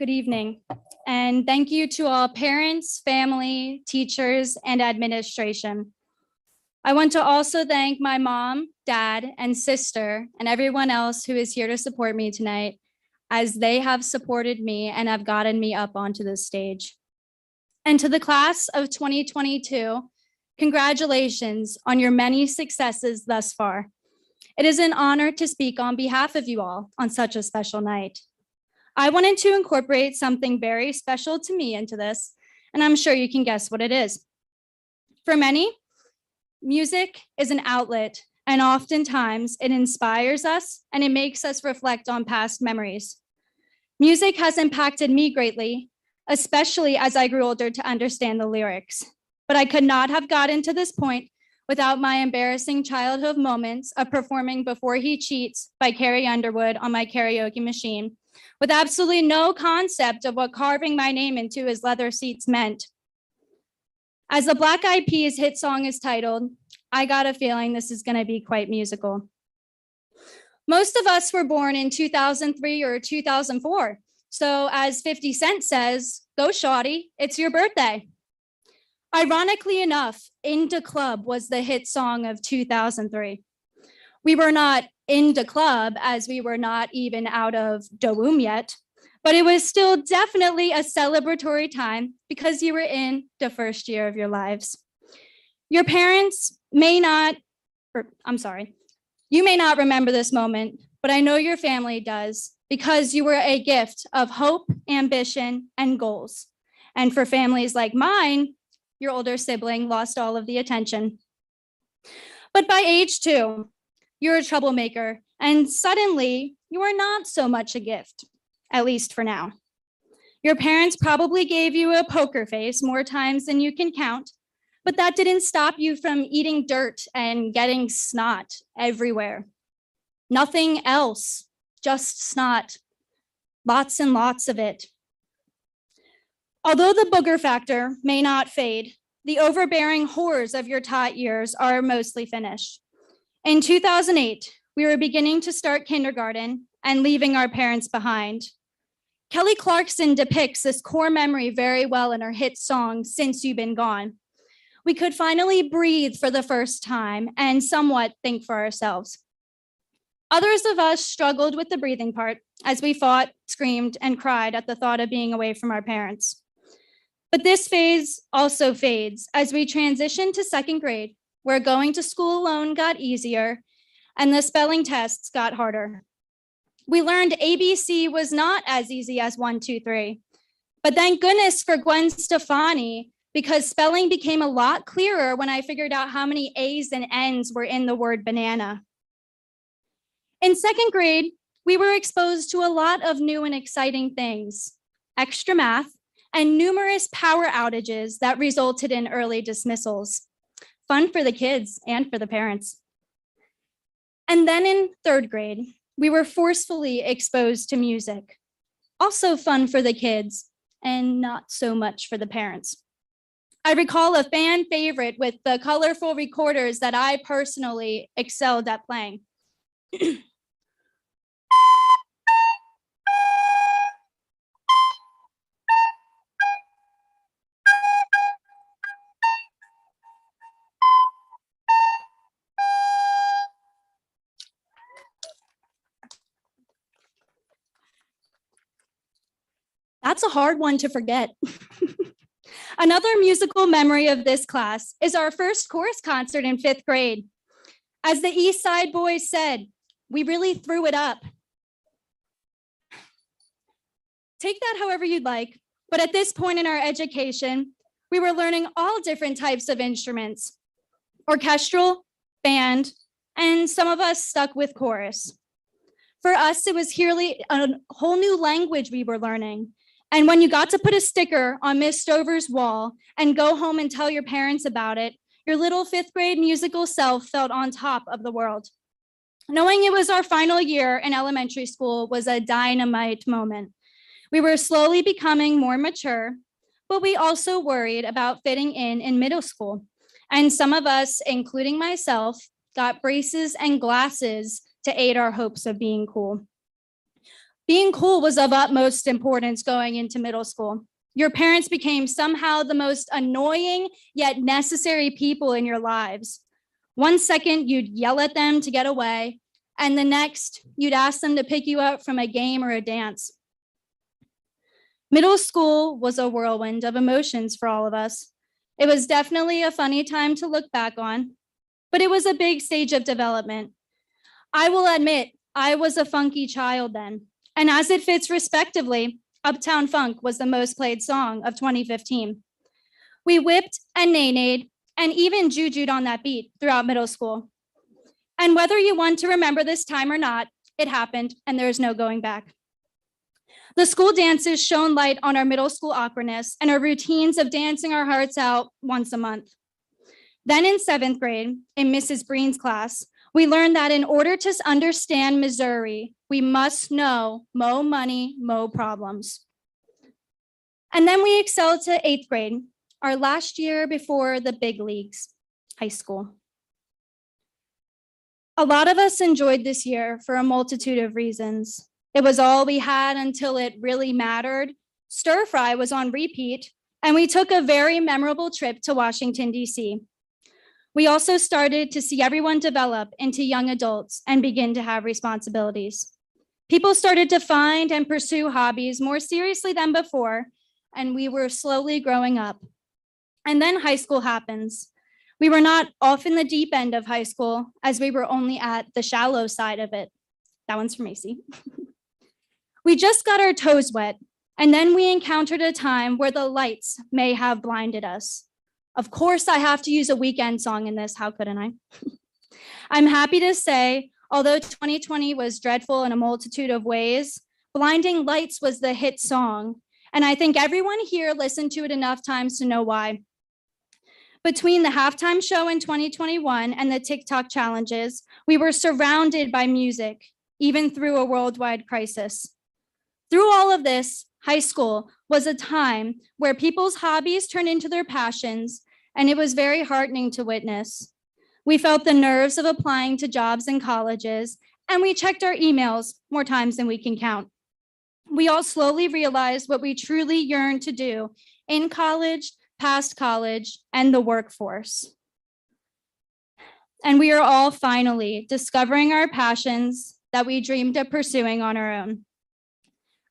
Good evening, and thank you to all parents, family, teachers, and administration. I want to also thank my mom, dad, and sister, and everyone else who is here to support me tonight, as they have supported me and have gotten me up onto this stage. And to the class of 2022, congratulations on your many successes thus far. It is an honor to speak on behalf of you all on such a special night. I wanted to incorporate something very special to me into this, and I'm sure you can guess what it is. For many, music is an outlet, and oftentimes it inspires us and it makes us reflect on past memories. Music has impacted me greatly, especially as I grew older to understand the lyrics. But I could not have gotten to this point without my embarrassing childhood moments of performing Before He Cheats by Carrie Underwood on my karaoke machine, with absolutely no concept of what carving my name into his leather seats meant. As the Black Eyed Peas hit song is titled, I got a feeling this is gonna be quite musical. Most of us were born in 2003 or 2004. So as 50 Cent says, go shawty, it's your birthday. Ironically enough, Into Club was the hit song of 2003. We were not into club as we were not even out of the womb yet, but it was still definitely a celebratory time because you were in the first year of your lives. Your parents may not, you may not remember this moment, but I know your family does because you were a gift of hope, ambition, and goals. And for families like mine, your older sibling lost all of the attention. But by age 2, you're a troublemaker, and suddenly you are not so much a gift, at least for now. Your parents probably gave you a poker face more times than you can count, but that didn't stop you from eating dirt and getting snot everywhere. Nothing else, just snot, lots and lots of it. Although the booger factor may not fade, the overbearing horrors of your tot years are mostly finished. In 2008, we were beginning to start kindergarten and leaving our parents behind. Kelly Clarkson depicts this core memory very well in her hit song, Since You've Been Gone. We could finally breathe for the first time and somewhat think for ourselves. Others of us struggled with the breathing part as we fought, screamed, and cried at the thought of being away from our parents. But this phase also fades as we transition to second grade, where going to school alone got easier and the spelling tests got harder. We learned ABC was not as easy as 1, 2, 3. But thank goodness for Gwen Stefani, because spelling became a lot clearer when I figured out how many A's and N's were in the word banana. In second grade, we were exposed to a lot of new and exciting things, extra math, and numerous power outages that resulted in early dismissals. Fun for the kids and for the parents. And then in third grade, we were forcefully exposed to music. Also fun for the kids and not so much for the parents. I recall a fan favorite with the colorful recorders that I personally excelled at playing. That's a hard one to forget. Another musical memory of this class is our first chorus concert in 5th grade. As the East Side Boys said, we really threw it up. Take that however you'd like, but at this point in our education, we were learning all different types of instruments, orchestral, band, and some of us stuck with chorus. For us, it was really a whole new language we were learning. And when you got to put a sticker on Miss Stover's wall and go home and tell your parents about it, your little 5th grade musical self felt on top of the world. Knowing it was our final year in elementary school was a dynamite moment. We were slowly becoming more mature, but we also worried about fitting in middle school. And some of us, including myself, got braces and glasses to aid our hopes of being cool. Being cool was of utmost importance going into middle school. Your parents became somehow the most annoying yet necessary people in your lives. One second, you'd yell at them to get away, and the next, you'd ask them to pick you up from a game or a dance. Middle school was a whirlwind of emotions for all of us. It was definitely a funny time to look back on, but it was a big stage of development. I will admit, I was a funky child then. And as it fits respectively, Uptown Funk was the most played song of 2015. We whipped and nay-nayed and even jujued on that beat throughout middle school. And whether you want to remember this time or not, it happened and there's no going back. The school dances shone light on our middle school awkwardness and our routines of dancing our hearts out once a month. Then in 7th grade, in Mrs. Breen's class, we learned that in order to understand Missouri, we must know mo money, mo problems. And then we excelled to 8th grade, our last year before the big leagues, high school. A lot of us enjoyed this year for a multitude of reasons. It was all we had until it really mattered. Stir fry was on repeat, and we took a very memorable trip to Washington, D.C. We also started to see everyone develop into young adults and begin to have responsibilities. People started to find and pursue hobbies more seriously than before, and we were slowly growing up. And then high school happens. We were not off in the deep end of high school, as we were only at the shallow side of it. That one's for Macy. We just got our toes wet, and then we encountered a time where the lights may have blinded us. Of course, I have to use a weekend song in this. How couldn't I? I'm happy to say, although 2020 was dreadful in a multitude of ways, Blinding Lights was the hit song, and I think everyone here listened to it enough times to know why. Between the halftime show in 2021 and the TikTok challenges, we were surrounded by music, even through a worldwide crisis. Through all of this, high school was a time where people's hobbies turned into their passions, and it was very heartening to witness. We felt the nerves of applying to jobs and colleges, and we checked our emails more times than we can count. We all slowly realized what we truly yearned to do in college, past college, and the workforce. And we are all finally discovering our passions that we dreamed of pursuing on our own.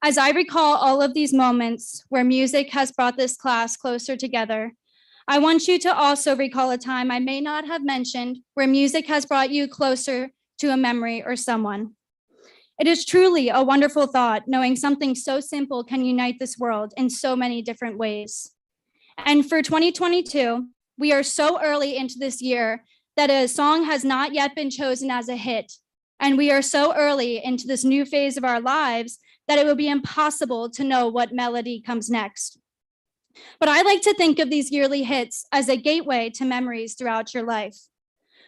As I recall all of these moments where music has brought this class closer together, I want you to also recall a time I may not have mentioned where music has brought you closer to a memory or someone. It is truly a wonderful thought knowing something so simple can unite this world in so many different ways. And for 2022, we are so early into this year that a song has not yet been chosen as a hit. And we are so early into this new phase of our lives that it will be impossible to know what melody comes next. But I like to think of these yearly hits as a gateway to memories throughout your life.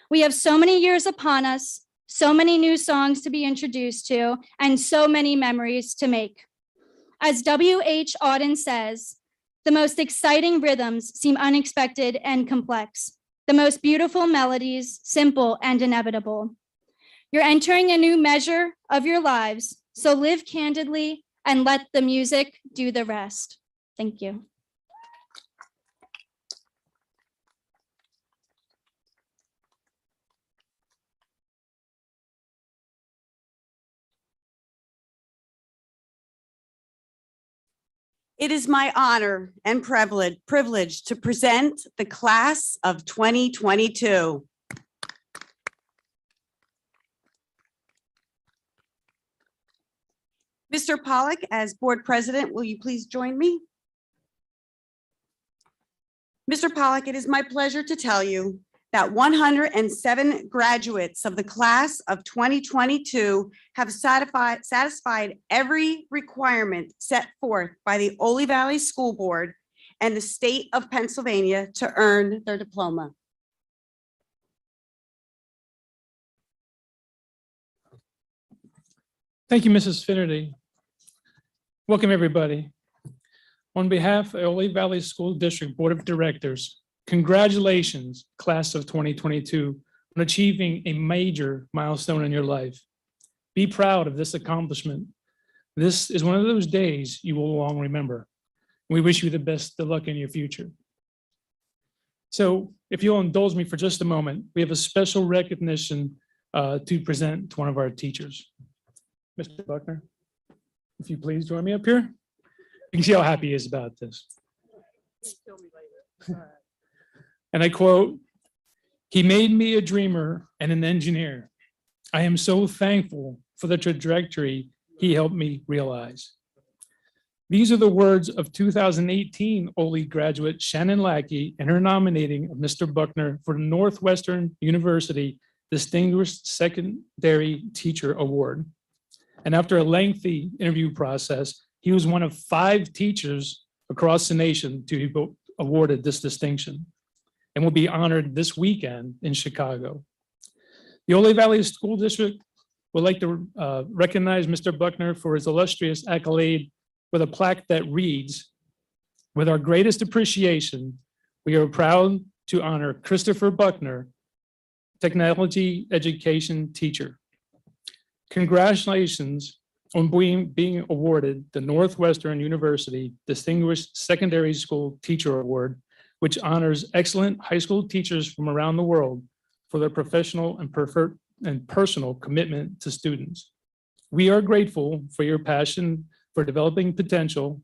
We have so many years upon us, so many new songs to be introduced to, and so many memories to make. As W.H. Auden says, the most exciting rhythms seem unexpected and complex. The most beautiful melodies, simple and inevitable. You're entering a new measure of your lives, so live candidly and let the music do the rest. Thank you. It is my honor and privilege to present the class of 2022. Mr. Pollack, as board president, will you please join me? Mr. Pollack, it is my pleasure to tell you that 107 graduates of the class of 2022 have satisfied every requirement set forth by the Oley Valley School Board and the state of Pennsylvania to earn their diploma. Thank you, Mrs. Finnerty. Welcome, everybody. On behalf of Oley Valley School District Board of Directors, congratulations, class of 2022, on achieving a major milestone in your life. Be proud of this accomplishment. This is one of those days you will long remember. We wish you the best of luck in your future. So if you'll indulge me for just a moment, we have a special recognition to present to one of our teachers. Mr. Buckner, if you please join me up here. You can see how happy he is about this. And I quote, "He made me a dreamer and an engineer. I am so thankful for the trajectory he helped me realize." These are the words of 2018 Oley graduate Shannon Lackey and her nominating of Mr. Buckner for the Northwestern University Distinguished Secondary Teacher Award. And after a lengthy interview process, he was one of 5 teachers across the nation to be awarded this distinction and will be honored this weekend in Chicago. The Oley Valley School District would like to recognize Mr. Buckner for his illustrious accolade with a plaque that reads, "With our greatest appreciation, we are proud to honor Christopher Buckner, technology education teacher. Congratulations on being awarded the Northwestern University Distinguished Secondary School Teacher Award, which honors excellent high school teachers from around the world for their professional and personal commitment to students. We are grateful for your passion for developing potential,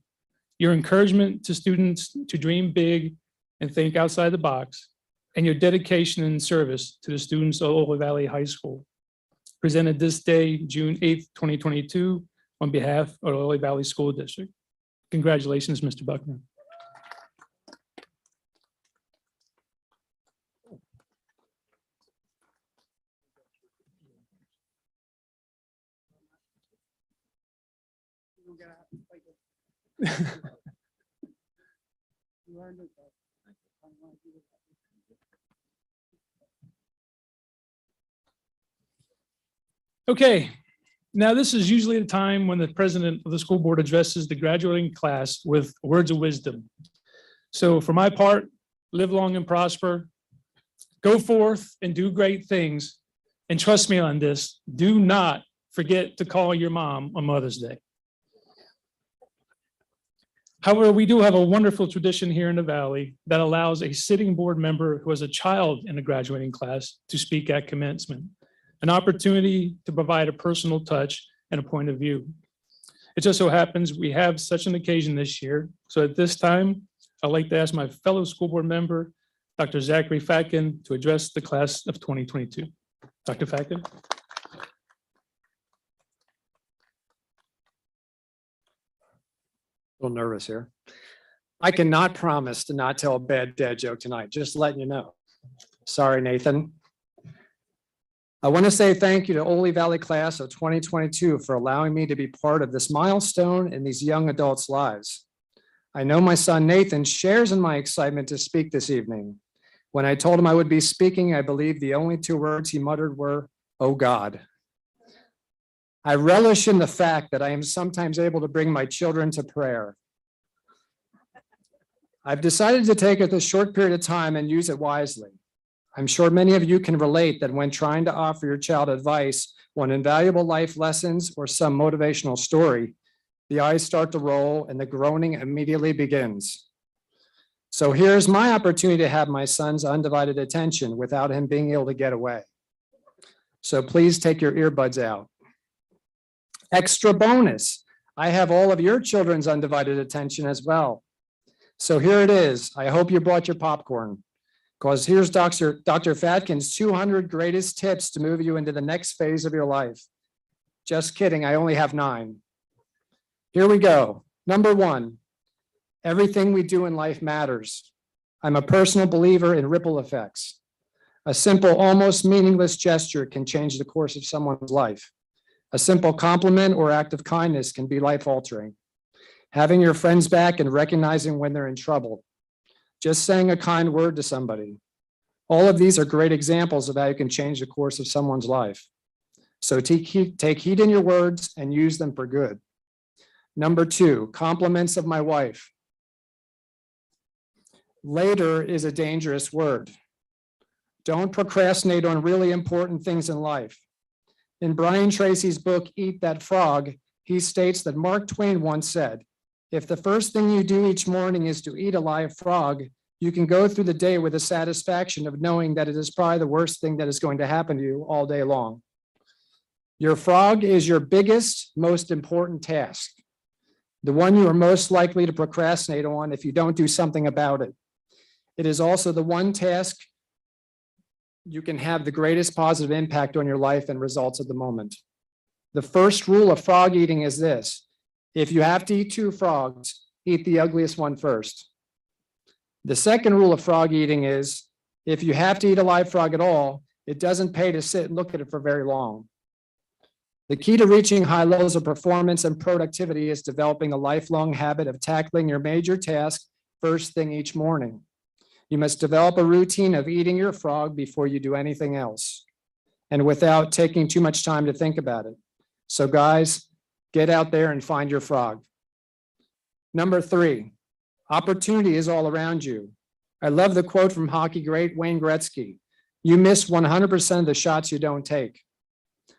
your encouragement to students to dream big and think outside the box, and your dedication and service to the students of Oley Valley High School. Presented this day, June 8th, 2022, on behalf of Oley Valley School District. Congratulations, Mr. Buckner. Okay, now this is usually the time when the president of the school board addresses the graduating class with words of wisdom. So for my part, live long and prosper, go forth and do great things. And trust me on this, do not forget to call your mom on Mother's Day. However, we do have a wonderful tradition here in the Valley that allows a sitting board member who has a child in a graduating class to speak at commencement, an opportunity to provide a personal touch and a point of view. It just so happens we have such an occasion this year. So at this time, I'd like to ask my fellow school board member, Dr. Zachary Fatkin, to address the class of 2022. Dr. Fatkin. A little nervous here. I cannot promise to not tell a bad dad joke tonight, just letting you know. Sorry, Nathan. I want to say thank you to Oley Valley class of 2022 for allowing me to be part of this milestone in these young adults' lives. I know my son Nathan shares in my excitement to speak this evening. When I told him I would be speaking, I believe the only 2 words he muttered were, "Oh God." I relish in the fact that I am sometimes able to bring my children to prayer. I've decided to take it a short period of time and use it wisely. I'm sure many of you can relate that when trying to offer your child advice on invaluable life lessons or some motivational story, the eyes start to roll and the groaning immediately begins. So here's my opportunity to have my son's undivided attention without him being able to get away. So please take your earbuds out. Extra bonus, I have all of your children's undivided attention as well. So here it is. I hope you brought your popcorn, because here's Dr. Fatkin's 200 greatest tips to move you into the next phase of your life. Just kidding, I only have 9. Here we go. Number 1, everything we do in life matters. I'm a personal believer in ripple effects. A simple, almost meaningless gesture can change the course of someone's life. A simple compliment or act of kindness can be life-altering. Having your friends back and recognizing when they're in trouble. Just saying a kind word to somebody. All of these are great examples of how you can change the course of someone's life. So take heed in your words and use them for good. Number 2, compliments of my wife. Later is a dangerous word. Don't procrastinate on really important things in life. In Brian Tracy's book, Eat That Frog, he states that Mark Twain once said, if the first thing you do each morning is to eat a live frog, you can go through the day with the satisfaction of knowing that it is probably the worst thing that is going to happen to you all day long. Your frog is your biggest, most important task, the one you are most likely to procrastinate on if you don't do something about it. It is also the one task you can have the greatest positive impact on your life and results at the moment. The first rule of frog eating is this: if you have to eat 2 frogs, eat the ugliest one first. The second rule of frog eating is, if you have to eat a live frog at all, it doesn't pay to sit and look at it for very long. The key to reaching high levels of performance and productivity is developing a lifelong habit of tackling your major task first thing each morning. You must develop a routine of eating your frog before you do anything else, and without taking too much time to think about it. So guys, get out there and find your frog. Number 3, opportunity is all around you. I love the quote from hockey great Wayne Gretzky: you miss 100% of the shots you don't take.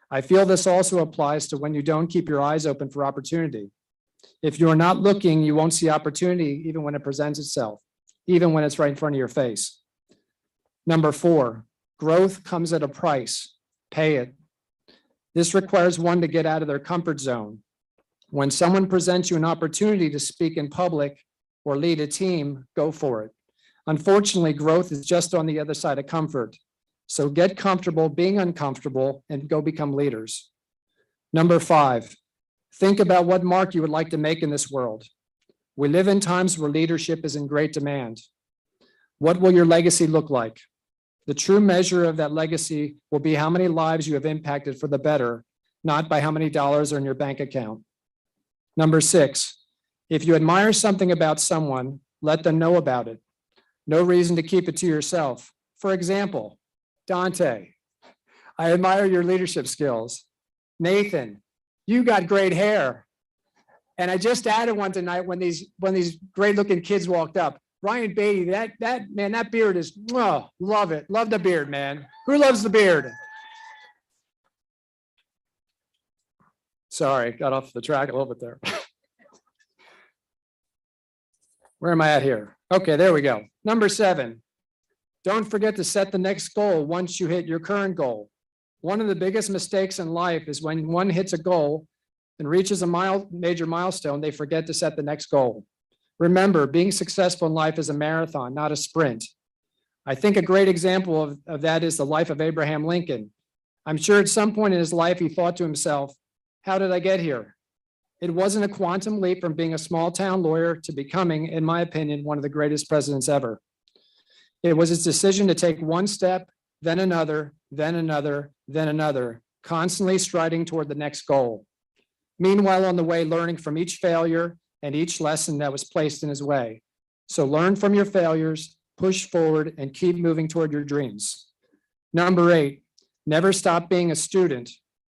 I feel this also applies to when you don't keep your eyes open for opportunity. If you are not looking, you won't see opportunity even when it presents itself, even when it's right in front of your face. Number 4, growth comes at a price. Pay it. This requires one to get out of their comfort zone. When someone presents you an opportunity to speak in public or lead a team, go for it. Unfortunately, growth is just on the other side of comfort. So get comfortable being uncomfortable and go become leaders. Number 5, think about what mark you would like to make in this world. We live in times where leadership is in great demand. What will your legacy look like? The true measure of that legacy will be how many lives you have impacted for the better, not by how many dollars are in your bank account. Number 6, if you admire something about someone, let them know about it. No reason to keep it to yourself. For example, Dante, I admire your leadership skills. Nathan, you got great hair. And I just added one tonight when these great looking kids walked up. Ryan Beatty, that beard is, oh, love it. Love the beard, man. Who loves the beard? Sorry, got off the track a little bit there. Where am I at here? Okay, there we go. Number 7, don't forget to set the next goal once you hit your current goal. One of the biggest mistakes in life is when one hits a goal and reaches a major milestone, they forget to set the next goal. Remember, being successful in life is a marathon, not a sprint. I think a great example of that is the life of Abraham Lincoln. I'm sure at some point in his life, he thought to himself, how did I get here? It wasn't a quantum leap from being a small town lawyer to becoming, in my opinion, one of the greatest presidents ever. It was his decision to take one step, then another, then another, then another, constantly striding toward the next goal. Meanwhile, on the way, learning from each failure and each lesson that was placed in his way. So learn from your failures, push forward, and keep moving toward your dreams. Number 8, never stop being a student.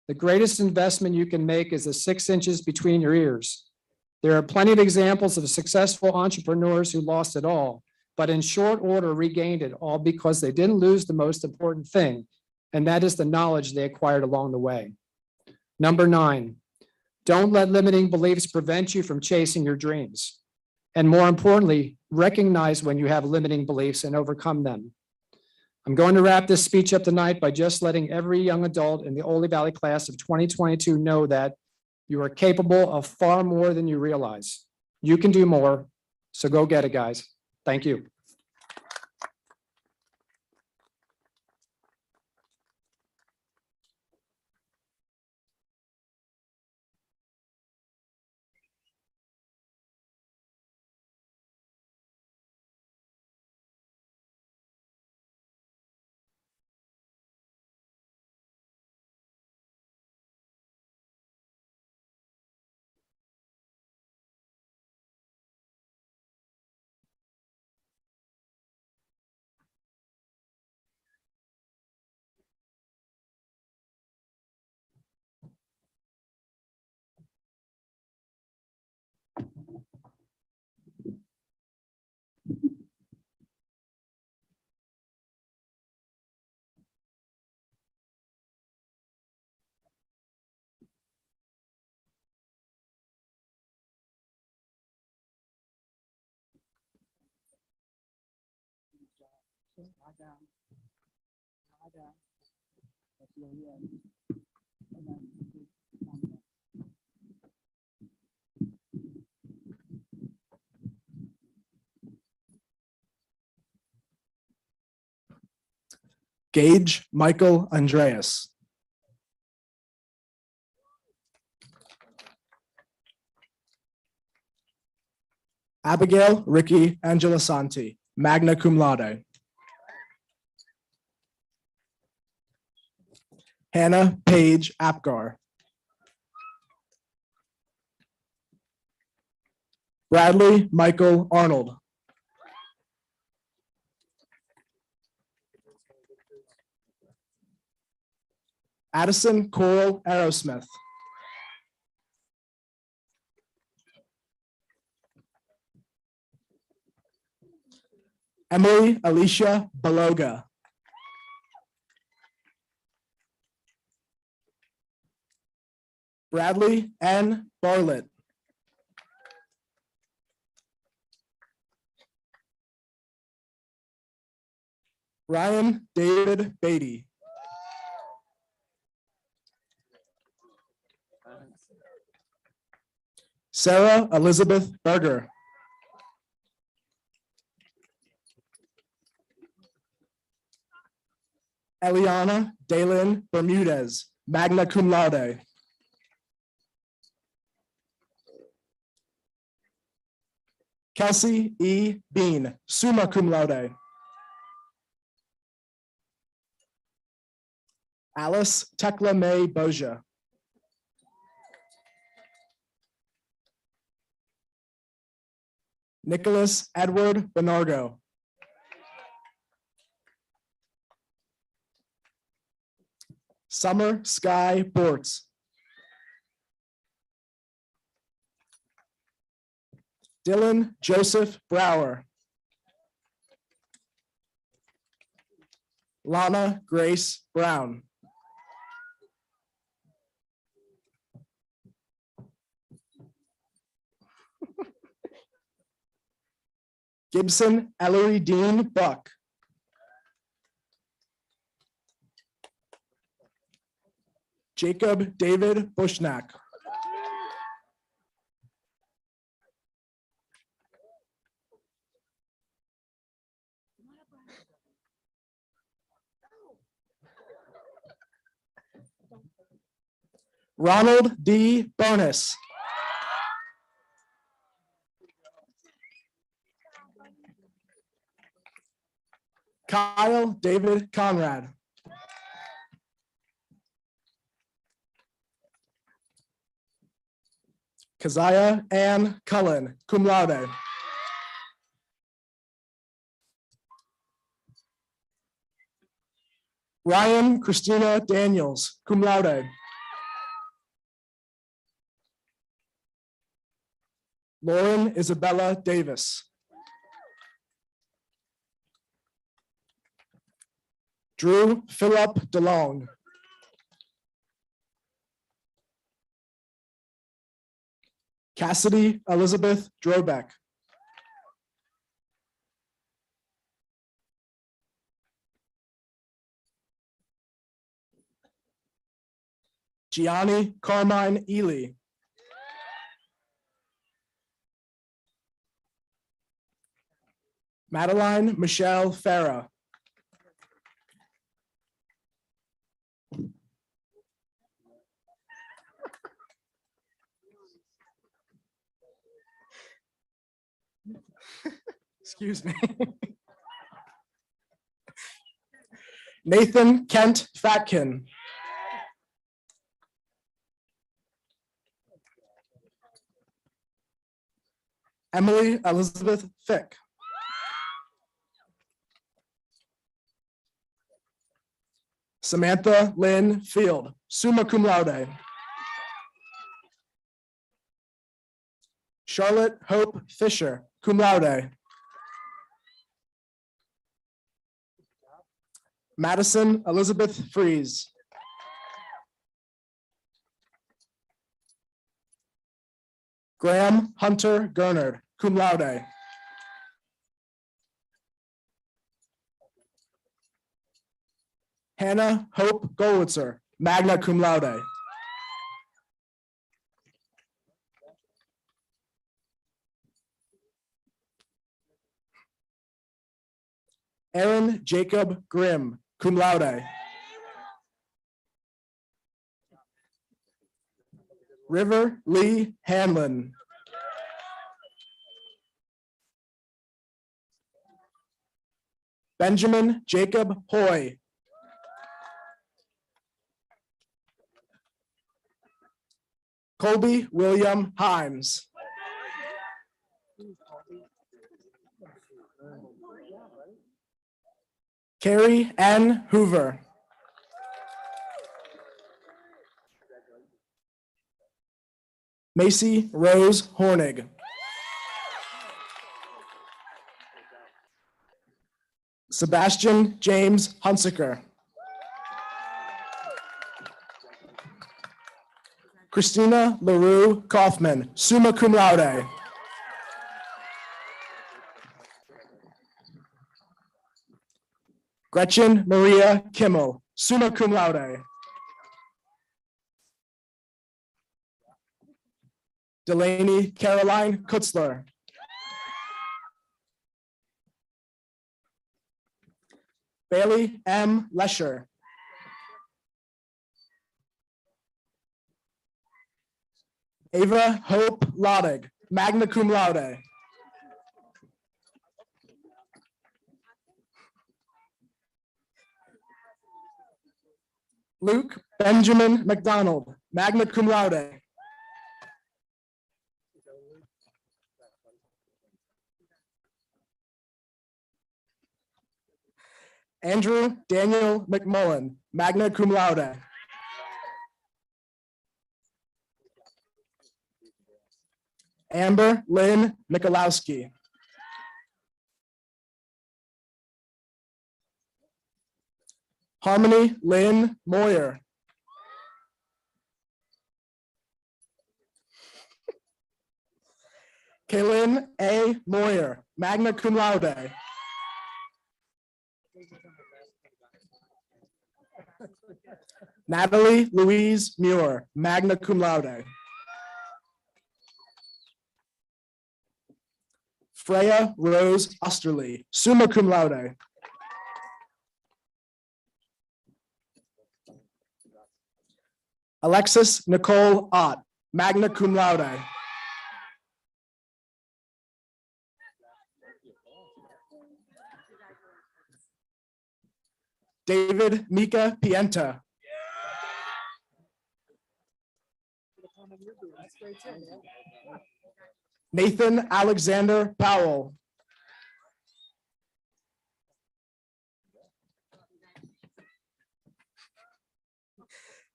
The greatest investment you can make is the 6 inches between your ears. There are plenty of examples of successful entrepreneurs who lost it all, but in short order regained it all because they didn't lose the most important thing, and that is the knowledge they acquired along the way. Number 9, don't let limiting beliefs prevent you from chasing your dreams. And more importantly, recognize when you have limiting beliefs and overcome them. I'm going to wrap this speech up tonight by just letting every young adult in the Oley Valley class of 2022 know that You are capable of far more than you realize. You can do more, so go get it, guys. Thank you. Gage Michael Andreas. Abigail Ricky Angela Santi, magna cum laude. Hannah Paige Apgar. Bradley Michael Arnold. Addison Coral Aerosmith. Emily Alicia Beloga. Bradley N. Bartlett. Ryan David Beatty. Sarah Elizabeth Berger. Eliana Dalen Bermudez, magna cum laude. Kelsey E. Bean, summa cum laude. Alice Tekla May Boja. Nicholas Edward Benargo. Summer Sky Bortz. Dylan Joseph Brower. Lana Grace Brown. Gibson Ellery Dean Buck. Jacob David Bushnack. Ronald D. Bonus. Kyle David Conrad. Keziah Ann Cullen, cum laude. Ryan Christina Daniels, cum laude. Lauren Isabella Davis. Drew Philip DeLong. Cassidy Elizabeth Drobeck. Gianni Carmine Ely. Madeline Michelle Farah. Excuse me. Nathan Kent Fatkin. Emily Elizabeth Fick. Samantha Lynn Field, summa cum laude. Charlotte Hope Fisher, cum laude. Madison Elizabeth Fries. Graham Hunter Gernard, cum laude. Hannah Hope Golitzer, magna cum laude. Aaron Jacob Grimm, cum laude. River Lee Hanlon. Benjamin Jacob Hoy. Colby William Himes. Carrie N. Hoover. Macy Rose Hornig. Sebastian James Hunsaker. Christina LaRue Kaufman, summa cum laude. Gretchen Maria Kimmel, summa cum laude. Delaney Caroline Kutzler. Bailey M. Lesher. Ava Hope Lodig, magna cum laude. Luke Benjamin McDonald, magna cum laude. Andrew Daniel McMullen, magna cum laude. Amber Lynn Mikulowski. Harmony Lynn Moyer. Kaylin A. Moyer, magna cum laude. Natalie Louise Muir, magna cum laude. Freya Rose Osterly, summa cum laude. Alexis Nicole Ott, magna cum laude. David Mika Pienta. Nathan Alexander Powell.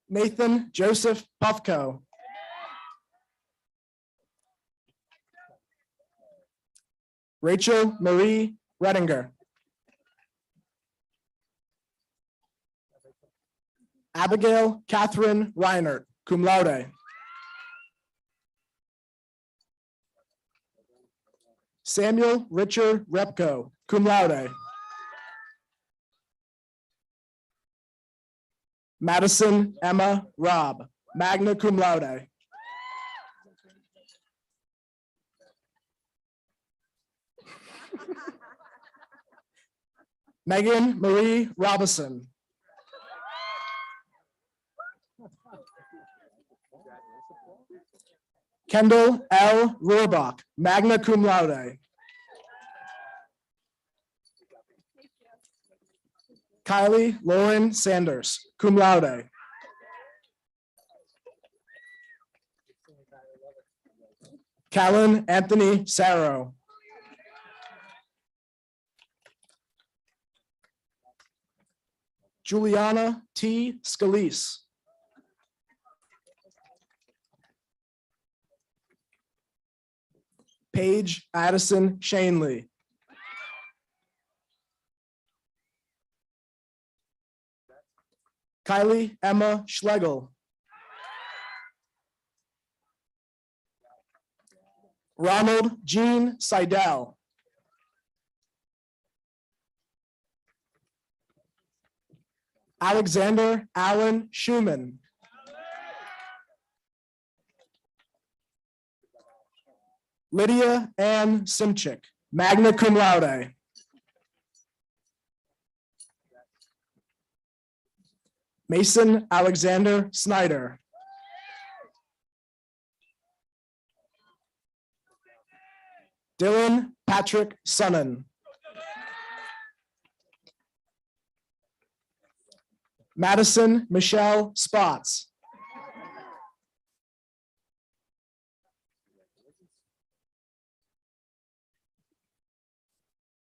Nathan Joseph Puffco. Rachel Marie Redinger. Abigail Catherine Reinert, cum laude. Samuel Richard Repko, cum laude. Madison Emma Robb, magna cum laude. Megan Marie Robinson. Kendall L. Rohrbach, magna cum laude. Kylie Lauren Sanders, cum laude. Callan Anthony Sarro. Juliana T. Scalise. Paige Addison Shanley. Kylie Emma Schlegel. Ronald Jean Seidel. Alexander Allen Schumann. Lydia Ann Simchik, magna cum laude. Mason Alexander Snyder. Dylan Patrick Sonnen. Madison Michelle Spots.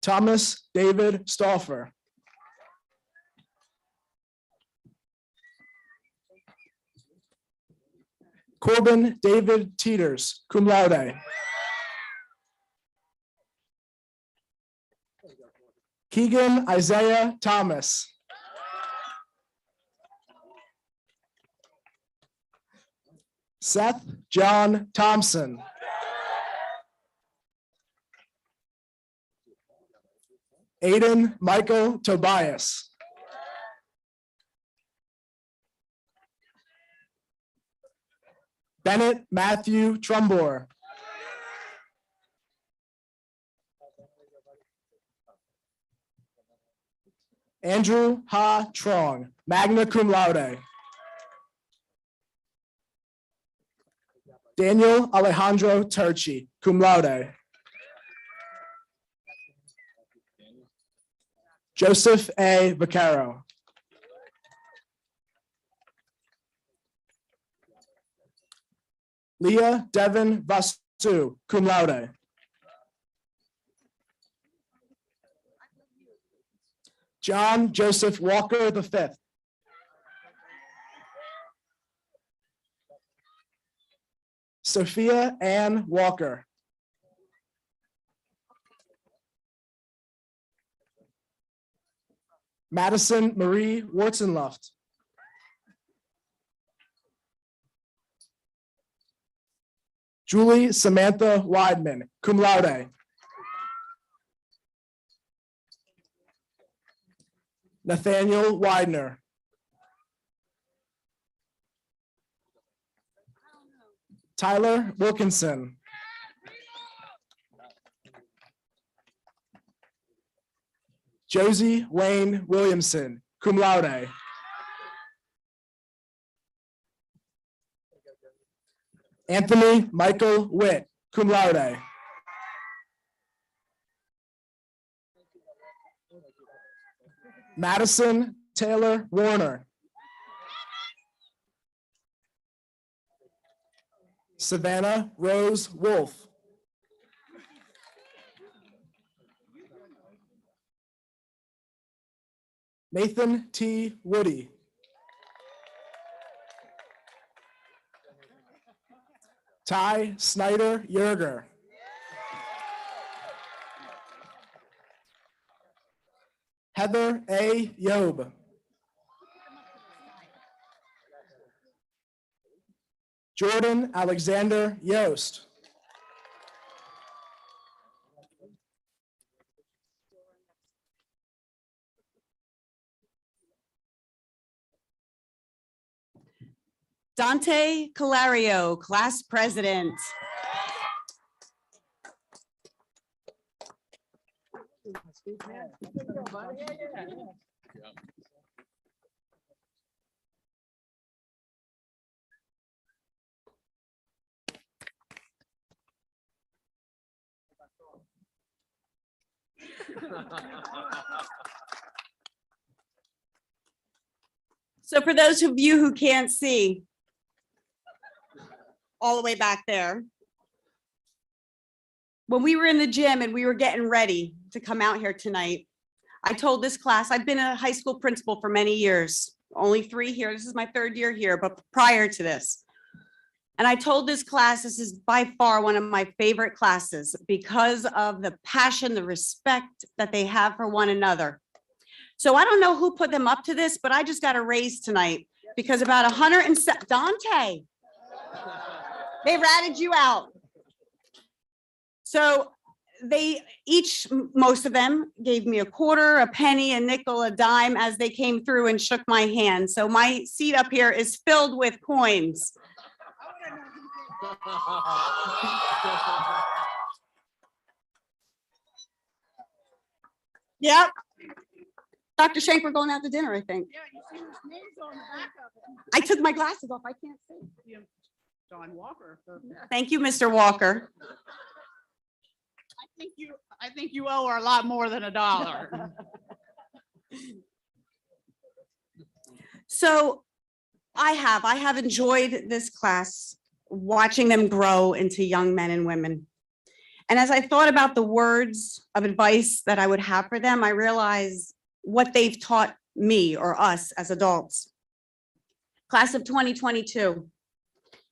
Thomas David Stauffer. Corbin David Teeters, cum laude. Keegan Isaiah Thomas. Seth John Thompson. Aiden Michael Tobias. Bennett Matthew Trumbore. Andrew Ha Trong, magna cum laude. Daniel Alejandro Turchi, cum laude. Joseph A. Vaccaro. Leah Devon Vasu, cum laude. John Joseph Walker V. Sophia Ann Walker. Madison Marie Wartzenluft. Julie Samantha Weidman, cum laude. Nathaniel Widener. Tyler Wilkinson. Josie Wayne Williamson, cum laude. Anthony Michael Witt, cum laude. Madison Taylor Warner. Savannah Rose Wolf. Nathan T. Woody. Ty Snyder Yerger. Heather A. Yob. Jordan Alexander Yost. Dante Calario, class president. So for those of you who can't see, all the way back there, when we were in the gym and we were getting ready to come out here tonight, I told this class, I've been a high school principal for many years, only 3 here. This is my 3rd year here, but prior to this. And I told this class, this is by far one of my favorite classes because of the passion, the respect that they have for one another. So I don't know who put them up to this, but I just got a raise tonight because about 107, Dante, they ratted you out. So they each, most of them gave me a quarter, a penny, a nickel, a dime as they came through and shook my hand. So my seat up here is filled with coins. Yep. Dr. Shank, we're going out to dinner, I think. I took my glasses off. I can't see. John Walker. Thank you, Mr. Walker. I think you owe her a lot more than $1. So I have enjoyed this class, watching them grow into young men and women. And as I thought about the words of advice that I would have for them, I realized what they've taught me or us as adults. Class of 2022,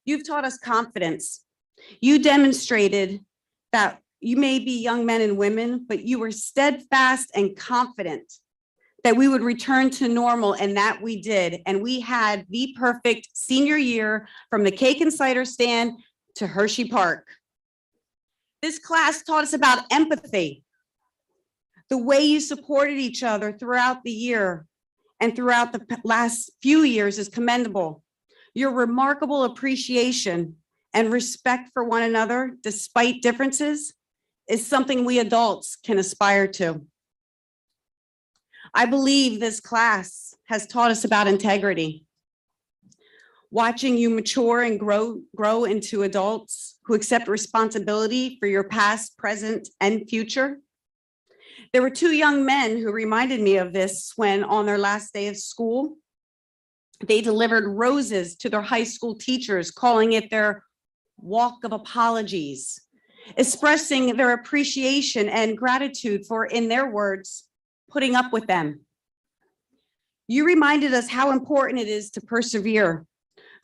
you've taught us confidence. You demonstrated that you may be young men and women, but you were steadfast and confident that we would return to normal, and that we did. And we had the perfect senior year from the cake and cider stand to Hershey Park. This class taught us about empathy. The way you supported each other throughout the year and throughout the last few years is commendable. Your remarkable appreciation and respect for one another, despite differences, is something we adults can aspire to. I believe this class has taught us about integrity. Watching you mature and grow into adults who accept responsibility for your past, present, and future. There were 2 young men who reminded me of this when on their last day of school, they delivered roses to their high school teachers, calling it their walk of apologies, expressing their appreciation and gratitude for, in their words, putting up with them. You reminded us how important it is to persevere.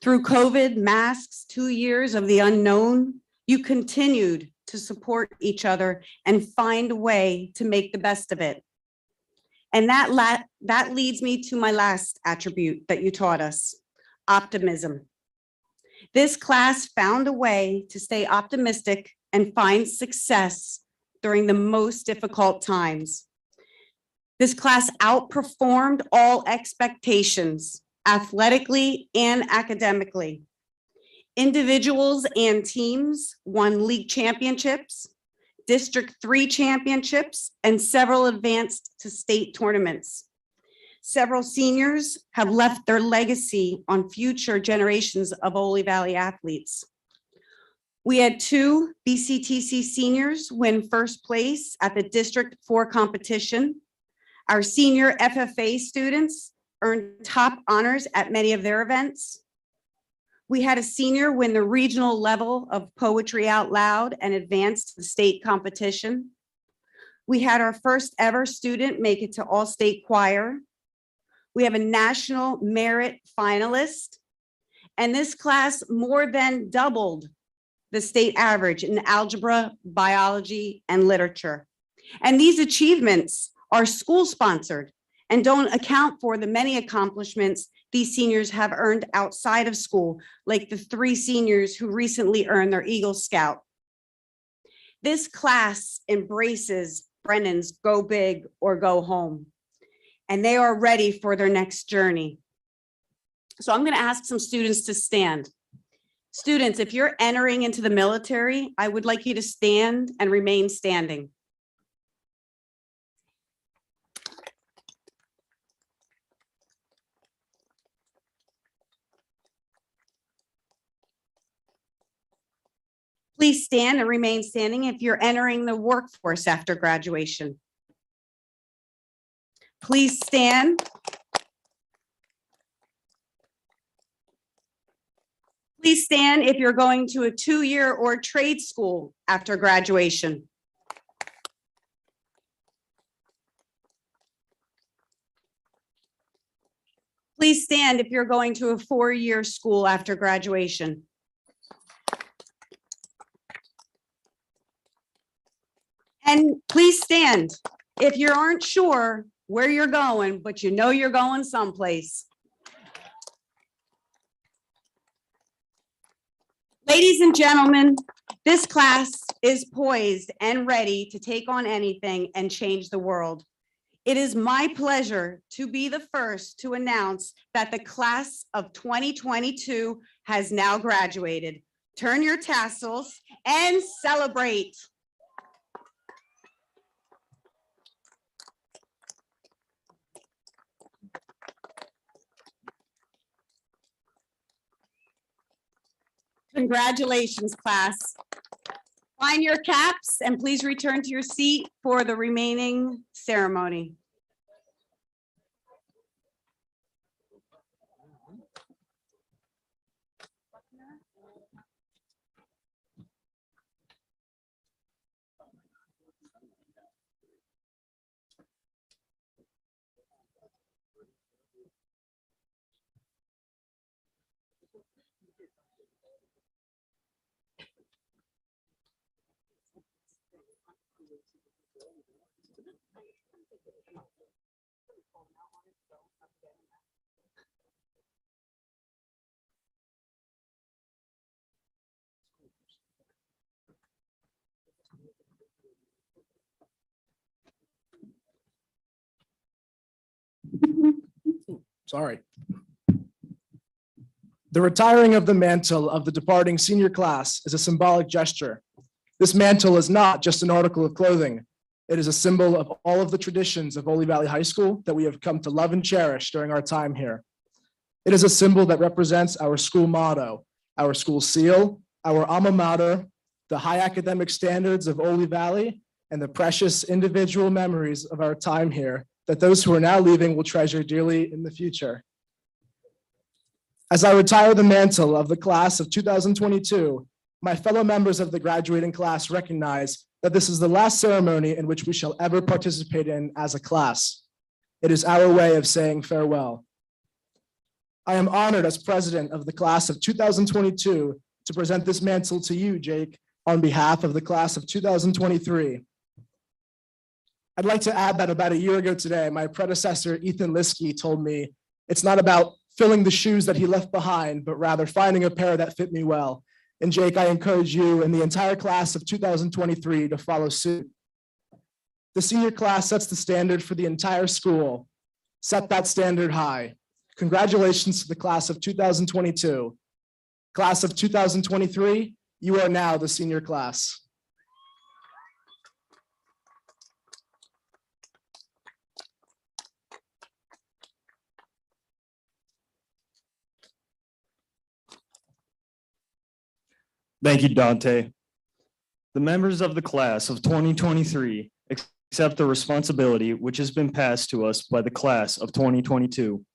Through COVID, masks, 2 years of the unknown, you continued to support each other and find a way to make the best of it. And that leads me to my last attribute that you taught us, optimism. This class found a way to stay optimistic and find success during the most difficult times. This class outperformed all expectations, athletically and academically. Individuals and teams won league championships, District 3 championships, and several advanced to state tournaments. Several seniors have left their legacy on future generations of Oley Valley athletes. We had 2 BCTC seniors win first place at the District 4 competition. Our senior FFA students earned top honors at many of their events. We had a senior win the regional level of Poetry Out Loud and advance to the state competition. We had our first ever student make it to all-state choir. We have a national merit finalist. And this class more than doubled the state average in algebra, biology, and literature. And these achievements are school-sponsored and don't account for the many accomplishments these seniors have earned outside of school, like the 3 seniors who recently earned their Eagle Scout. This class embraces Brennan's go big or go home, and they are ready for their next journey. So I'm going to ask some students to stand. Students, if you're entering into the military, I would like you to stand and remain standing. Please stand and remain standing if you're entering the workforce after graduation. Please stand. Please stand if you're going to a two-year or trade school after graduation. Please stand if you're going to a four-year school after graduation. And please stand if you aren't sure where you're going, but you know you're going someplace. Ladies and gentlemen, this class is poised and ready to take on anything and change the world. It is my pleasure to be the first to announce that the class of 2022 has now graduated. Turn your tassels and celebrate. Congratulations, class. Find your caps and please return to your seat for the remaining ceremony. Sorry. The retiring of the mantle of the departing senior class is a symbolic gesture. This mantle is not just an article of clothing. It is a symbol of all of the traditions of Oley Valley High School that we have come to love and cherish during our time here. It is a symbol that represents our school motto, our school seal, our alma mater, the high academic standards of Oley Valley, and the precious individual memories of our time here that those who are now leaving will treasure dearly in the future. As I retire the mantle of the class of 2022, my fellow members of the graduating class recognize that this is the last ceremony in which we shall ever participate in as a class. It is our way of saying farewell. I am honored as president of the class of 2022 to present this mantle to you, Jake, on behalf of the class of 2023. I'd like to add that about a year ago today, my predecessor, Ethan Liskey, told me it's not about filling the shoes that he left behind, but rather finding a pair that fit me well. And Jake, I encourage you and the entire class of 2023 to follow suit. The senior class sets the standard for the entire school. Set that standard high. Congratulations to the class of 2022. Class of 2023, you are now the senior class. Thank you, Dante. The members of the class of 2023 accept the responsibility which has been passed to us by the class of 2022.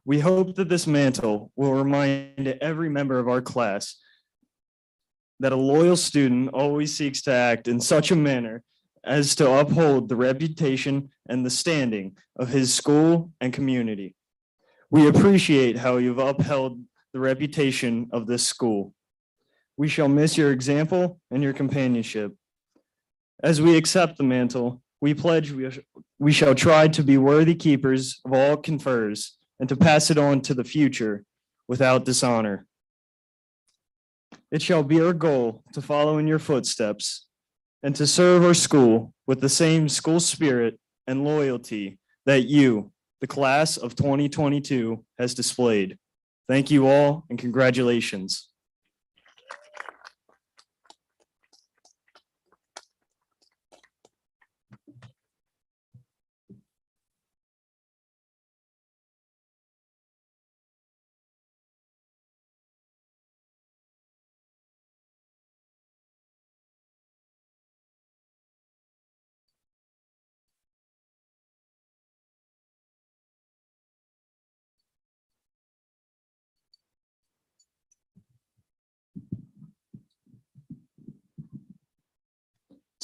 We hope that this mantle will remind every member of our class that a loyal student always seeks to act in such a manner as to uphold the reputation and the standing of his school and community. We appreciate how you've upheld the reputation of this school. We shall miss your example and your companionship. As we accept the mantle, we pledge we shall try to be worthy keepers of all it confers and to pass it on to the future without dishonor. It shall be our goal to follow in your footsteps and to serve our school with the same school spirit and loyalty that you, the class of 2022, has displayed. Thank you all and congratulations.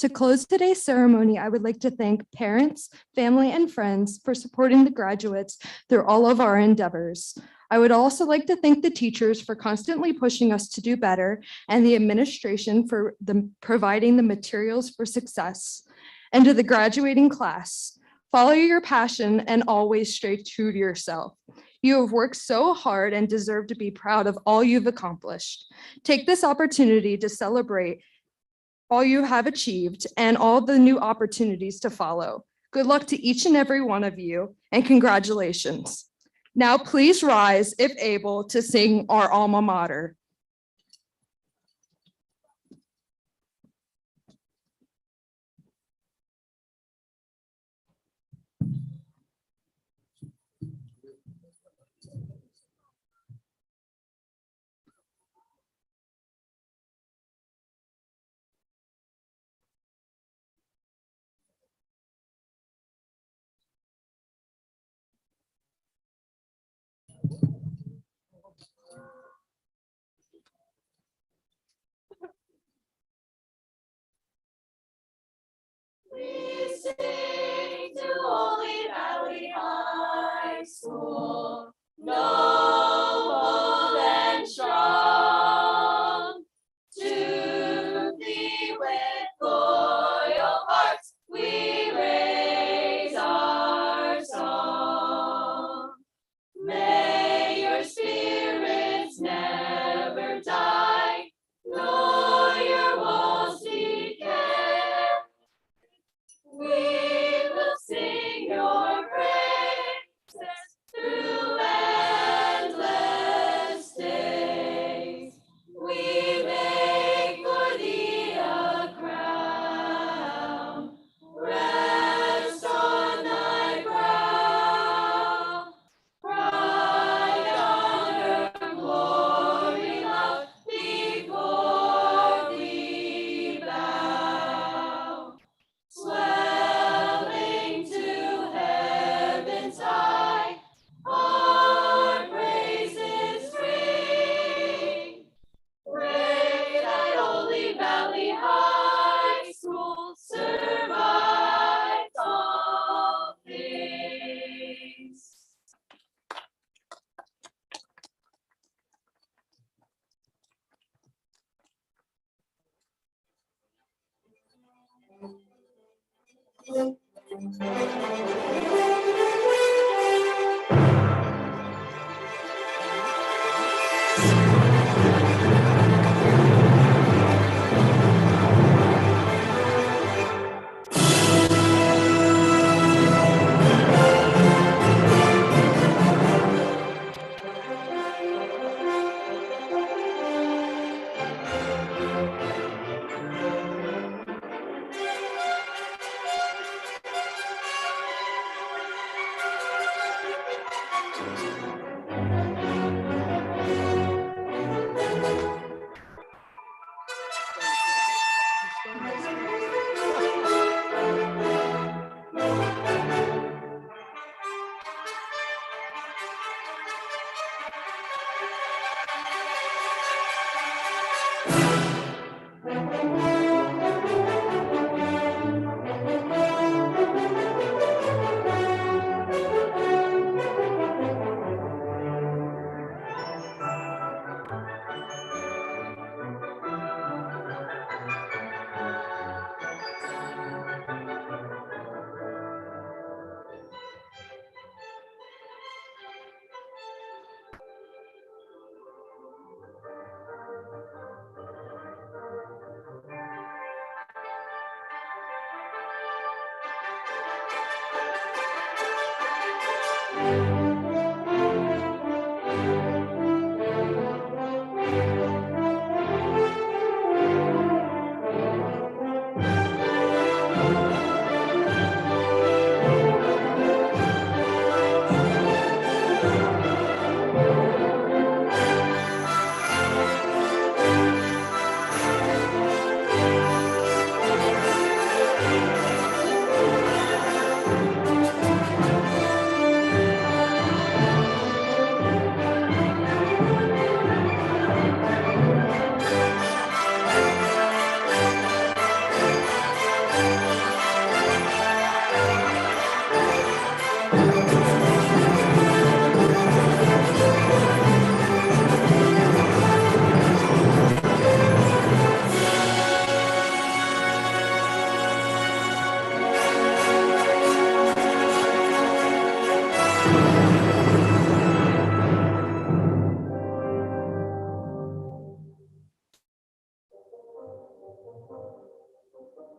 To close today's ceremony, I would like to thank parents, family, and friends for supporting the graduates through all of our endeavors. I would also like to thank the teachers for constantly pushing us to do better and the administration for providing the materials for success. And to the graduating class, follow your passion and always stay true to yourself. You have worked so hard and deserve to be proud of all you've accomplished. Take this opportunity to celebrate all you have achieved and all the new opportunities to follow. Good luck to each and every one of you, and congratulations. Now please rise, if able, to sing our alma mater. We sing to Oley Valley High School, noble and strong. To thee with loyal hearts we raise our song. May your spirits never die, nor your walls decay. We will sing your praises through endless days. We make for thee a crown, rest on thy brow. Pride, honor, glory, love, before thee bow. Swelling to heaven's high, our praises ring. Pray that Oley Valley High School survives all things.